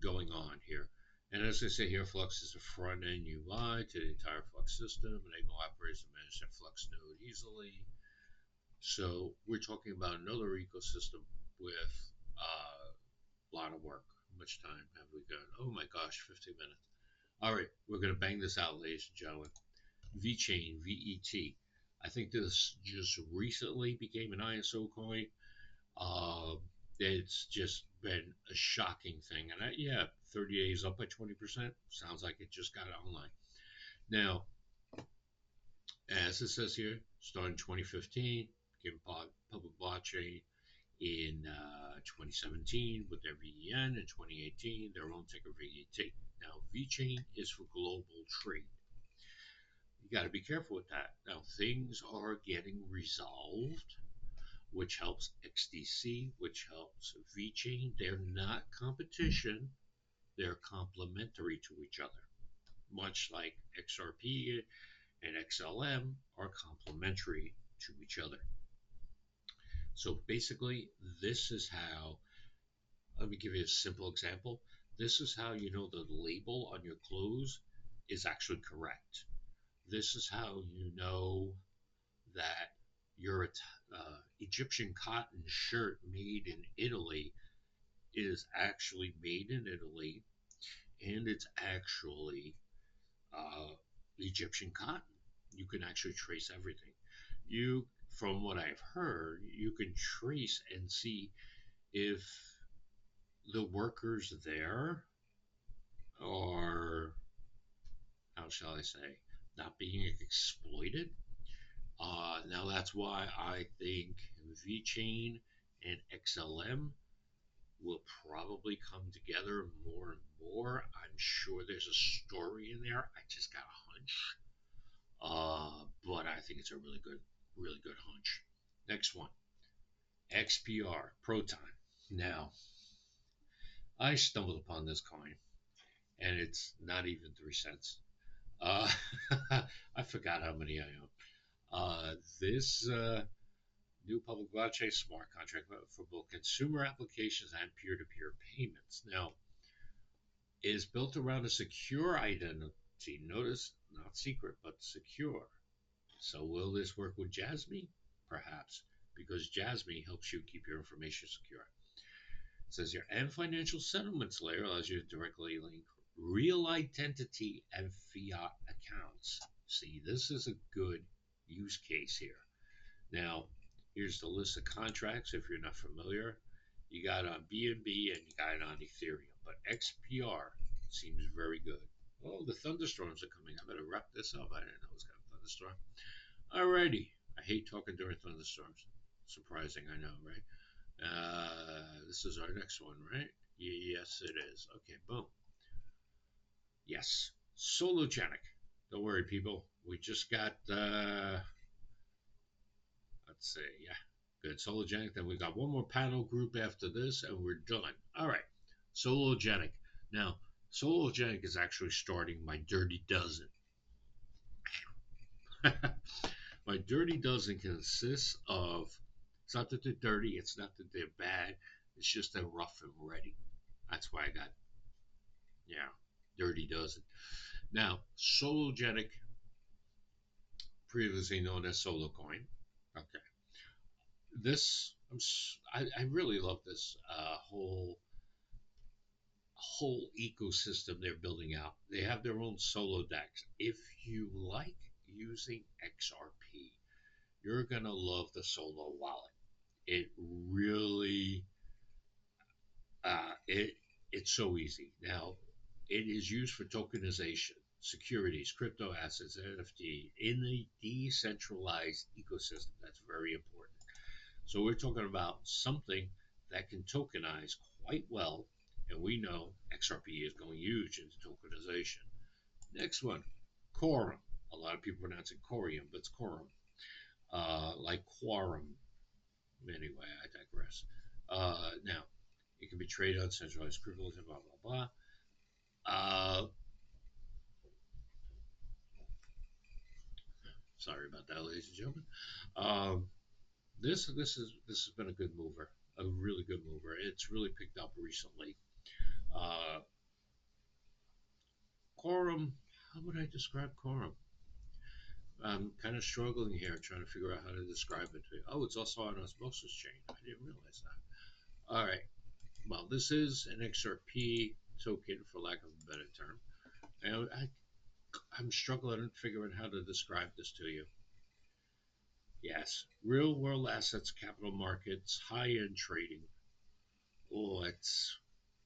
going on here. And as I say here, Flux is the front end UI to the entire Flux system, enable operators to manage their Flux node easily. So we're talking about another ecosystem with a lot of work. How much time have we got? Oh my gosh, 15 minutes. All right, we're going to bang this out, ladies and gentlemen. VeChain, VET. I think this just recently became an ISO coin. Uh, it's just been a shocking thing. And yeah, 30 days up by 20%. Sounds like it just got online. Now, as it says here, starting 2015, became public blockchain in 2017 with their VEN, in 2018 their own ticker VET. Now VeChain is for global trade. You got to be careful with that. Now things are getting resolved, which helps XDC, which helps VeChain. They're not competition; they're complementary to each other, much like XRP and XLM are complementary to each other. So basically, this is how, let me give you a simple example. This is how you know the label on your clothes is actually correct. This is how you know that your Egyptian cotton shirt made in Italy is actually made in Italy and it's actually uh, Egyptian cotton. You can actually trace everything. You, from what I've heard, you can trace and see if the workers there are, how shall I say, not being exploited. Now that's why I think VeChain and XLM will probably come together more and more. I'm sure there's a story in there. I just got a hunch. But I think it's a really good hunch. Next one, XPR Proton. Now, I stumbled upon this coin, and it's not even 3 cents. Uh, I forgot how many I own. This new public blockchain smart contract for both consumer applications and peer-to-peer payments. Now, it is built around a secure identity. Notice, not secret, but secure. So, will this work with Jasmy? Perhaps, because Jasmy helps you keep your information secure. It says here, and financial settlements layer allows you to directly link real identity and fiat accounts. See, this is a good use case here. Now, here's the list of contracts if you're not familiar. You got on BNB and you got it on Ethereum, but XPR seems very good. Oh, the thunderstorms are coming. I better wrap this up. I didn't know it was going to thunderstorm. Alrighty. I hate talking during thunderstorms. Surprising, I know, right? This is our next one, right? Yes, it is. Okay, boom. Yes, Sologenic. Don't worry, people. We just got, let's see, yeah, good. Sologenic. Then we got one more panel group after this, and we're done. All right, Sologenic. Now, Sologenic is actually starting my dirty dozen. My dirty dozen consists of, it's not that they're dirty, it's not that they're bad, it's just they're rough and ready. That's why I got, yeah, dirty dozen. Now, Sologenic, previously known as SoloCoin. Okay. This, I really love this whole ecosystem they're building out. They have their own solo decks. If you like using XRP, you're gonna love the Solo wallet. It really, it it's so easy. Now, it is used for tokenization, securities, crypto assets, NFT in the decentralized ecosystem. That's very important. So we're talking about something that can tokenize quite well, and we know XRP is going huge into tokenization. Next one, Quorum. A lot of people pronounce it Corium, but it's Quorum. Like Quorum. Anyway, I digress. Now, it can be traded on centralized cryptos and blah, blah, blah. Sorry about that, ladies and gentlemen. Um, this has been a good mover, a really good mover. It's really picked up recently. Uh, Quorum, how would I describe Quorum? I'm kind of struggling here, trying to figure out how to describe it to you. Oh, it's also on Osmosis chain. I didn't realize that. All right. Well, this is an XRP token, for lack of a better term. And I'm struggling figuring how to describe this to you. Yes, real world assets, capital markets, high end trading. Let's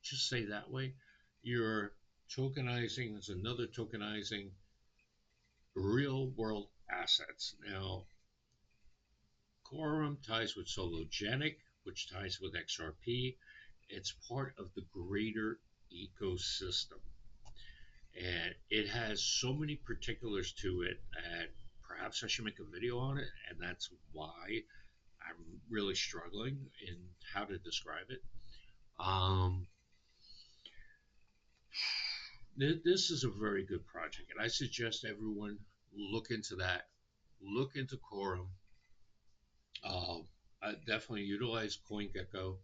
just say that way. You're tokenizing, there's another tokenizing real world assets. Now, Quorum ties with Sologenic, which ties with XRP. It's part of the greater ecosystem. And it has so many particulars to it that perhaps I should make a video on it. And that's why I'm really struggling in how to describe it. Um, this is a very good project, and I suggest everyone look into that. Look into Quorum. Uh, I definitely utilize CoinGecko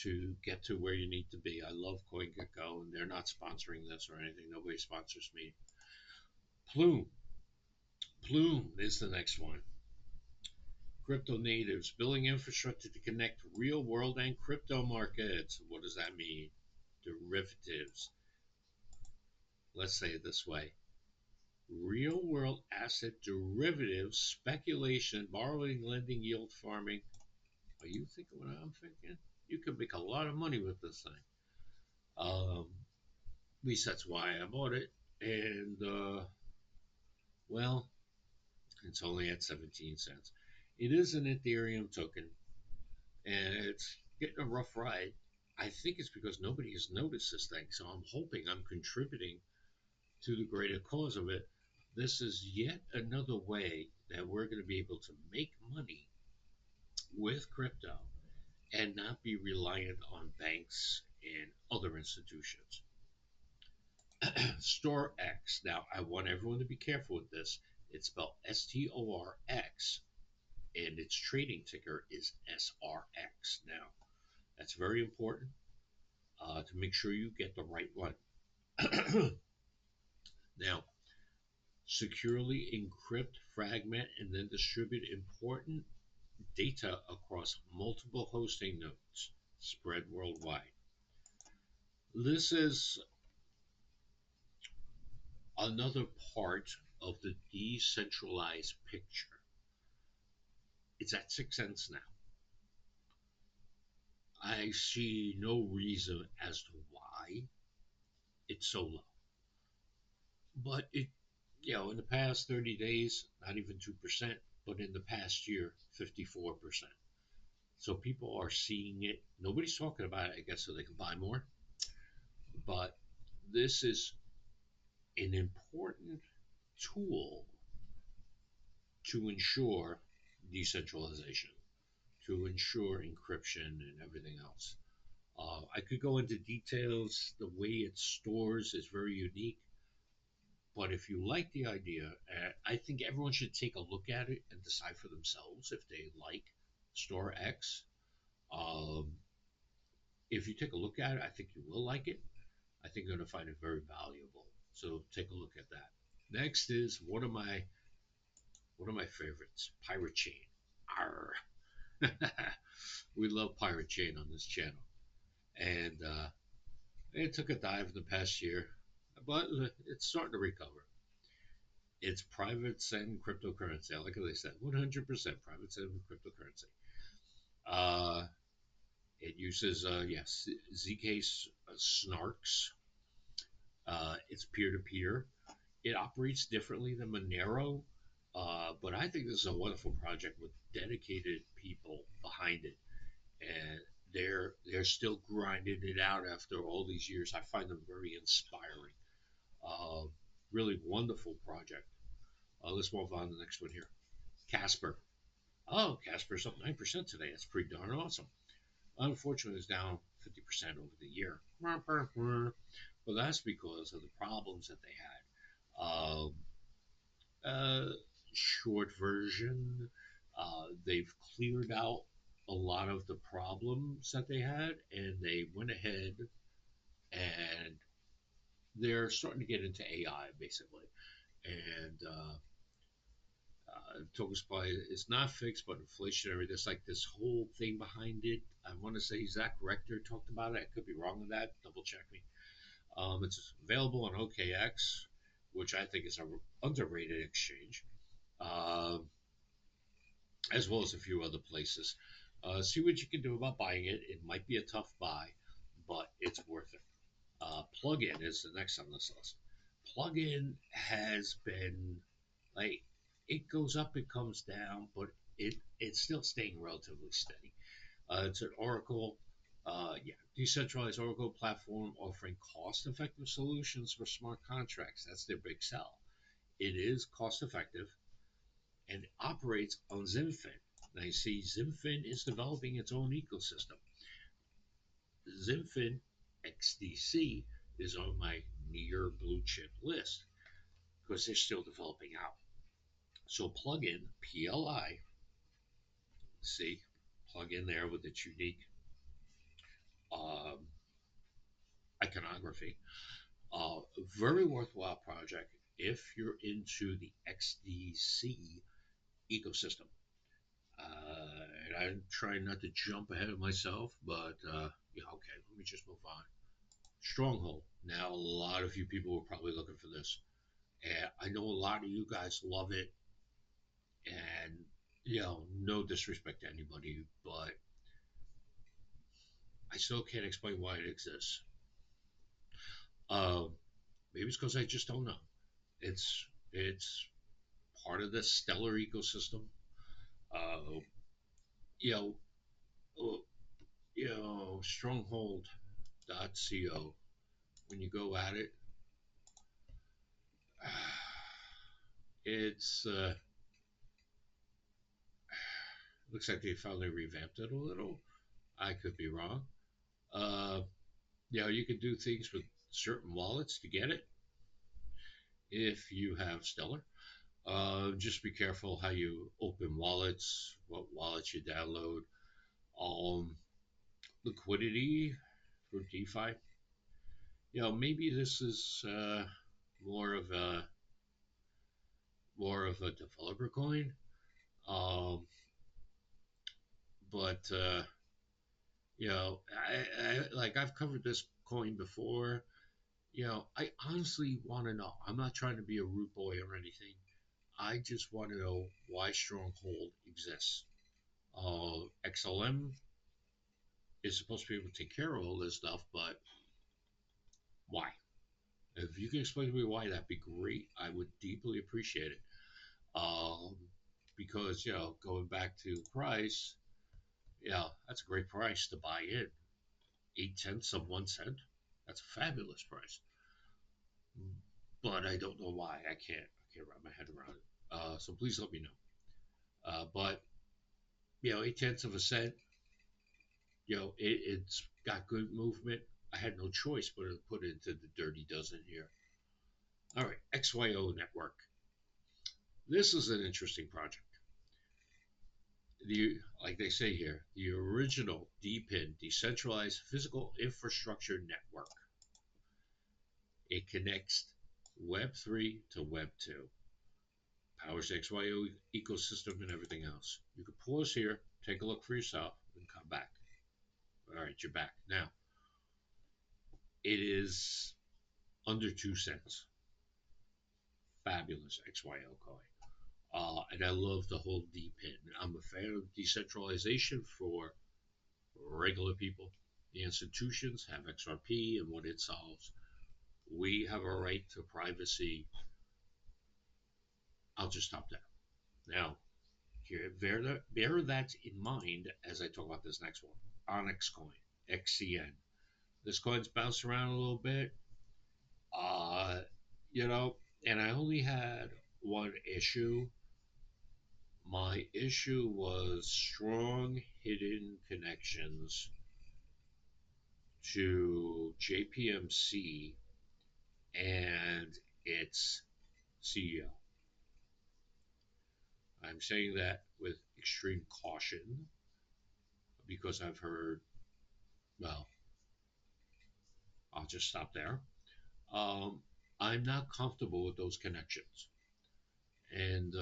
to get to where you need to be. I love CoinGecko, and they're not sponsoring this or anything. Nobody sponsors me. Plume. Plume is the next one. Crypto natives building infrastructure to connect real world and crypto markets. What does that mean? Derivatives. Let's say it this way: real world asset derivatives, speculation, borrowing, lending, yield farming. Are you thinking what I'm thinking? You could make a lot of money with this thing. At least that's why I bought it. And, well, it's only at 17 cents. It is an Ethereum token, and it's getting a rough ride. I think it's because nobody has noticed this thing, so I'm hoping I'm contributing to the greater cause of it. This is yet another way that we're going to be able to make money with crypto and not be reliant on banks and other institutions. StoreX. Now, I want everyone to be careful with this. It's spelled STORX, and its trading ticker is SRX. Now, that's very important to make sure you get the right one. Now, securely encrypt, fragment, and then distribute important data across multiple hosting nodes spread worldwide. This is another part of the decentralized picture. It's at 6 cents now. I see no reason as to why it's so low. But in the past 30 days, not even 2%, but in the past year, 54%. So people are seeing it. Nobody's talking about it, I guess, so they can buy more. But this is an important tool to ensure decentralization, to ensure encryption and everything else. I could go into details. The way it stores is very unique. But if you like the idea, I think everyone should take a look at it and decide for themselves if they like StoreX. Um, if you take a look at it, I think you will like it. I think you're going to find it very valuable. So take a look at that. Next is one of my favorites, Pirate Chain. Arr. We love Pirate Chain on this channel, and it took a dive in the past year, but it's starting to recover. It's private send cryptocurrency. Like they said, 100% private send cryptocurrency. Uh, it uses yes, ZK snarks. It's peer to peer. It operates differently than Monero, but I think this is a wonderful project with dedicated people behind it, and they're still grinding it out after all these years. I find them very inspiring. Uh, Really wonderful project. Let's move on to the next one here. Casper. Oh, Casper's up 9% today. That's pretty darn awesome. Unfortunately, it's down 50% over the year. Well, that's because of the problems that they had. Uh, Short version, they've cleared out a lot of the problems that they had, and they went ahead and they're starting to get into AI basically. And token supply is not fixed, but inflationary. There's like this whole thing behind it. I want to say Zach Rector talked about it. I could be wrong on that. Double check me. It's available on OKX, which I think is an underrated exchange, uh, as well as a few other places. See what you can do about buying it. It might be a tough buy, but it's worth it. Plugin is the next on this list. Plugin has been Like it goes up, it comes down, but it's still staying relatively steady. It's an Oracle, yeah, decentralized Oracle platform offering cost-effective solutions for smart contracts. That's their big sell. It is cost-effective and operates on XinFin. Now you see, XinFin is developing its own ecosystem. XinFin XDC is on my near blue chip list because they're still developing out. So plug in PLI, see, plug in there with its unique um, iconography. Very worthwhile project if you're into the XDC ecosystem. And I'm trying not to jump ahead of myself, but yeah, okay, let me just move on. Stronghold. Now, a lot of you people are probably looking for this. And I know a lot of you guys love it, and no disrespect to anybody, but I still can't explain why it exists. Um, Maybe it's because I just don't know. It's part of the stellar ecosystem. Uh, you know, uh, Stronghold.co. When you go at it, it's looks like they finally revamped it a little. I could be wrong. Uh, you can do things with certain wallets to get it if you have Stellar. Just be careful how you open wallets, what wallets you download. Um, Liquidity for DeFi. Maybe this is more of a more of a developer coin. Um, but I've covered this coin before. I honestly want to know. I'm not trying to be a root boy or anything. I just want to know why Stronghold exists. XLM is supposed to be able to take care of all this stuff, but why? If you can explain to me why, that'd be great. I would deeply appreciate it. Um, because going back to price, yeah, that's a great price to buy in. 8/10 of 1 cent. That's a fabulous price. But I don't know why. I can't wrap my head around it. So please let me know. But 8/10 of a cent. It's got good movement. I had no choice but to put it into the dirty dozen here. All right, XYO network. This is an interesting project. Like they say here, the original DPIN, decentralized physical infrastructure network. It connects Web 3 to Web 2, powers the XYO ecosystem and everything else. You can pause here, take a look for yourself, and come back. All right, you're back. Now, it is under 2 cents. Fabulous XYO coin. And I love the whole DPIN. I'm a fan of decentralization for regular people. The institutions have XRP and what it solves. We have a right to privacy. I'll just stop there. Now, here, bear that in mind as I talk about this next one. Onyx Coin, XCN. This coin's bounced around a little bit. Uh, you know, and I only had one issue. My issue was strong hidden connections to JPMC and its CEO. I'm saying that with extreme caution because I've heard, well, I'll just stop there. Um, I'm not comfortable with those connections. And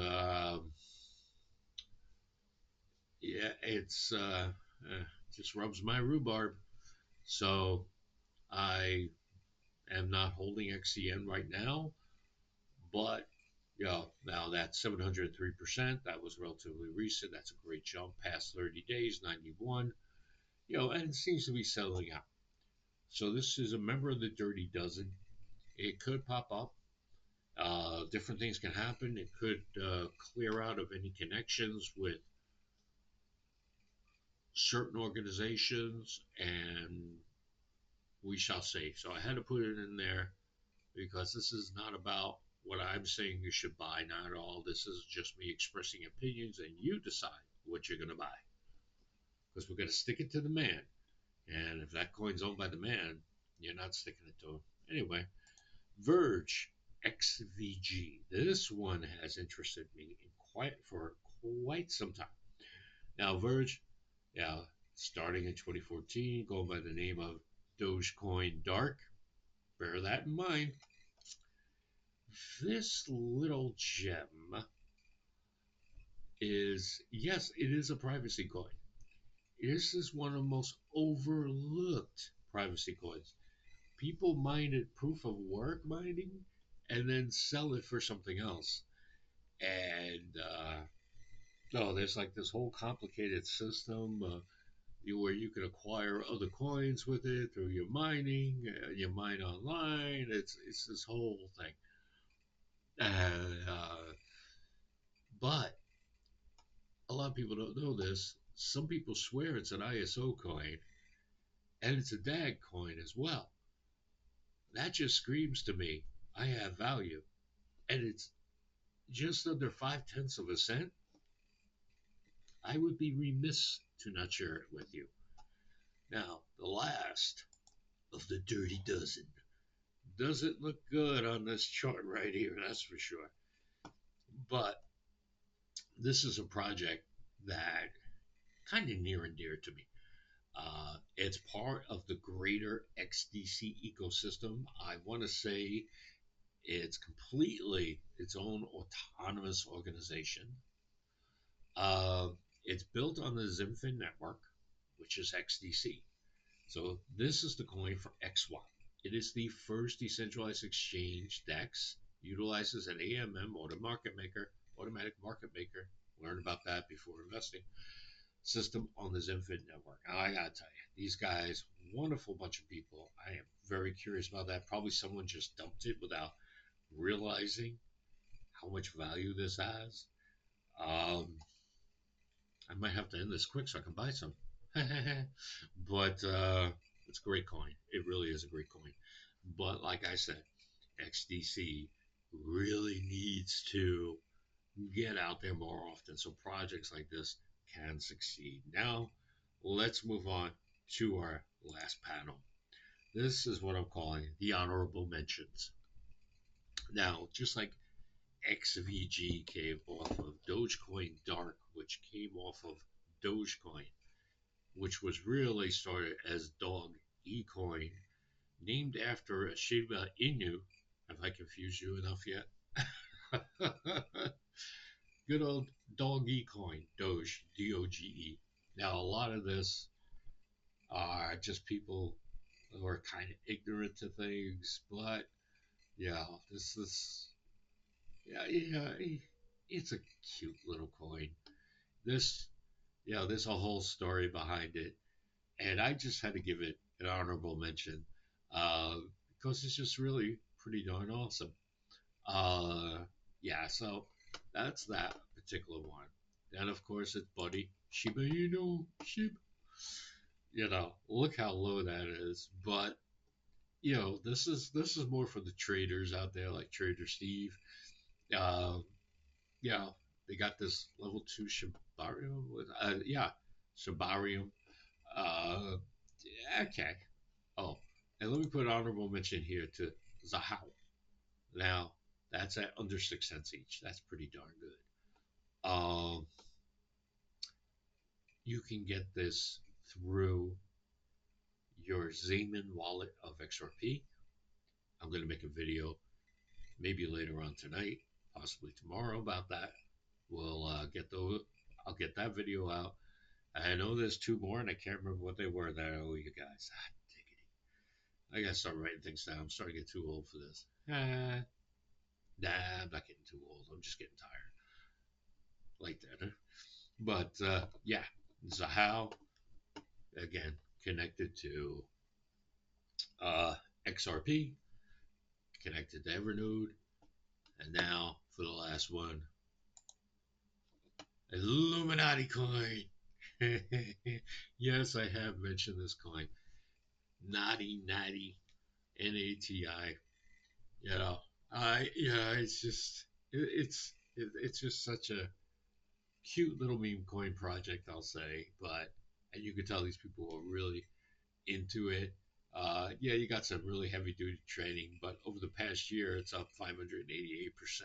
yeah, just rubs my rhubarb. So I am not holding XCN right now, but now that's 703%. That was relatively recent. That's a great jump past 30 days, 91. And it seems to be settling out. So this is a member of the Dirty Dozen. It could pop up. Different things can happen. It could clear out of any connections with certain organizations, and we shall see. So I had to put it in there because this is not about what I'm saying you should buy, not at all. This is just me expressing opinions, and you decide what you're going to buy because we're going to stick it to the man. And if that coin's owned by the man, you're not sticking it to him. Anyway, Verge XVG. This one has interested me for quite some time. Now, Verge, yeah, starting in 2014, going by the name of Dogecoin Dark. Bear that in mind. This little gem is, yes, it is a privacy coin. This is one of the most overlooked privacy coins. People mine it proof of work mining and then sell it for something else. And no, there's like this whole complicated system where you can acquire other coins with it through your mining. You mine online. It's this whole thing. But a lot of people don't know this. Some people swear it's an ISO coin, and it's a DAG coin as well. That just screams to me, I have value, and it's just under 5/10 of a cent. I would be remiss to not share it with you. Now, the last of the dirty dozen doesn't look good on this chart right here, that's for sure. But this is a project that kind of near and dear to me. It's part of the greater XDC ecosystem. I want to say it's completely its own autonomous organization. Uh, it's built on the Zimfin network, which is XDC. So this is the coin for XSwap. It is the first decentralized exchange DEX, utilizes an AMM automatic market maker. Learn about that before investing. System on the Zenfin network. Now, I gotta tell you, these guys, wonderful bunch of people. I am very curious about that. Probably someone just dumped it without realizing how much value this has. Um, I might have to end this quick so I can buy some. But it's a great coin. It really is a great coin. But like I said, XDC really needs to get out there more often so projects like this can succeed. Now, let's move on to our last panel. This is what I'm calling the honorable mentions. Now, just like XVG came off of Dogecoin Dark, which came off of Dogecoin, which was really started as Dog eCoin, named after a Shiba Inu. Have I confused you enough yet? Good old Dog eCoin, Doge, DOGE. Now, a lot of this are just people who are kind of ignorant to things, but yeah, this is yeah, it's a cute little coin. This, there's a whole story behind it, and I just had to give it an honorable mention uh, because it's just really pretty darn awesome. Uh, yeah, so that's that particular one. Then, of course, it's Buddy Shiba Inu Shiba. Look how low that is. But this is more for the traders out there, like Trader Steve. Uh, yeah, they got this level 2 Shibarium. Yeah, Shibarium. Uh, okay. Oh, and let me put an honorable mention here to Zahao. Now, that's at under 6 cents each. That's pretty darn good. You can get this through your Zeman wallet of XRP. I'm going to make a video maybe later on tonight, possibly tomorrow about that. We'll get those. I'll get that video out. I know there's two more, and I can't remember what they were that I owe you guys. I gotta start writing things down. I'm starting to get too old for this. Nah, I'm not getting too old. I'm just getting tired. Like that, huh? But yeah, Zahao again connected to uh, XRP, connected to Evernode. And now for the last one, Illuminati coin. Yes, I have mentioned this coin. Naughty, natty, NATI. You know, it's just it's just such a cute little meme coin project, I'll say. But and you can tell these people are really into it. Yeah, you got some really heavy duty training, but over the past year, it's up 588%.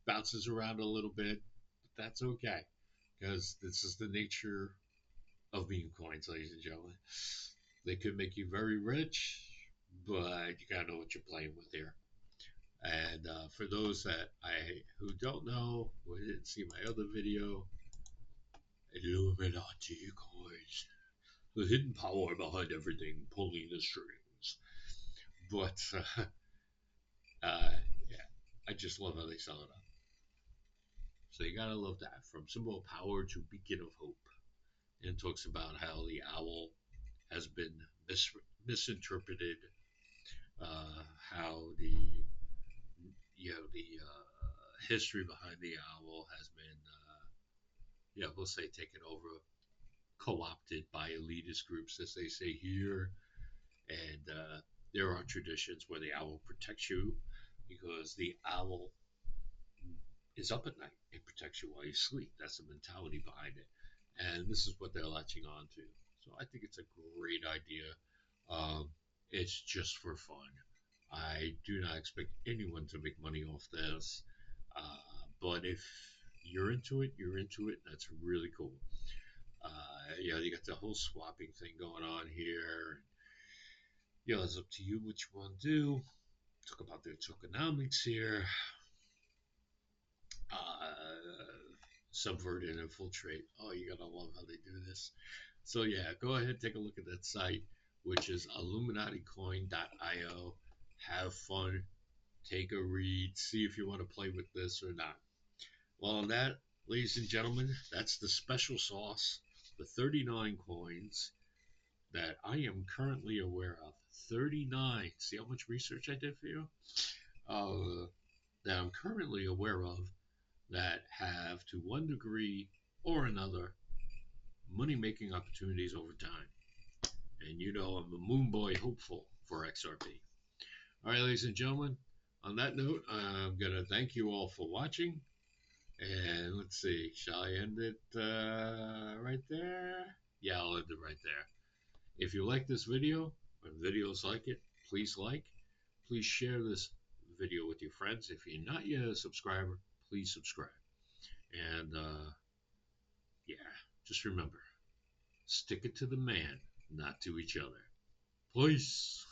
Bounces around a little bit, but that's okay because this is the nature of meme coins, ladies and gentlemen. They could make you very rich, but you gotta know what you're playing with here. And for those that I who don't know, who didn't see my other video, Illuminati coins, the hidden power behind everything, pulling the strings. But yeah, I just love how they sell it up. So you gotta love that. From symbol of power to beacon of hope. And it talks about how the owl has been misinterpreted, how the history behind the owl has been, we'll say taken over, co-opted by elitist groups, as they say here. And there are traditions where the owl protects you because the owl is up at night. It protects you while you sleep. That's the mentality behind it. And this is what they're latching on to. So I think it's a great idea. Um, it's just for fun. I do not expect anyone to make money off this. But if you're into it, you're into it. That's really cool. You got the whole swapping thing going on here. It's up to you what you want to do. Talk about their tokenomics here. Subvert and infiltrate. Oh, you gotta love how they do this. So yeah, go ahead, take a look at that site, which is illuminaticoin.io. Have fun, take a read, see if you want to play with this or not. Well, on that, ladies and gentlemen, that's the special sauce, the 39 coins that I am currently aware of. 39. See how much research I did for you? That I'm currently aware of that have, to one degree or another, money making opportunities over time. And I'm a moon boy hopeful for XRP. All right, ladies and gentlemen, on that note, I'm going to thank you all for watching. And let's see, shall I end it right there? Yeah, I'll end it right there. If you like this video, or videos like it, please like. Please share this video with your friends. If you're not yet a subscriber, please subscribe. And yeah, just remember, stick it to the man, not to each other. Peace.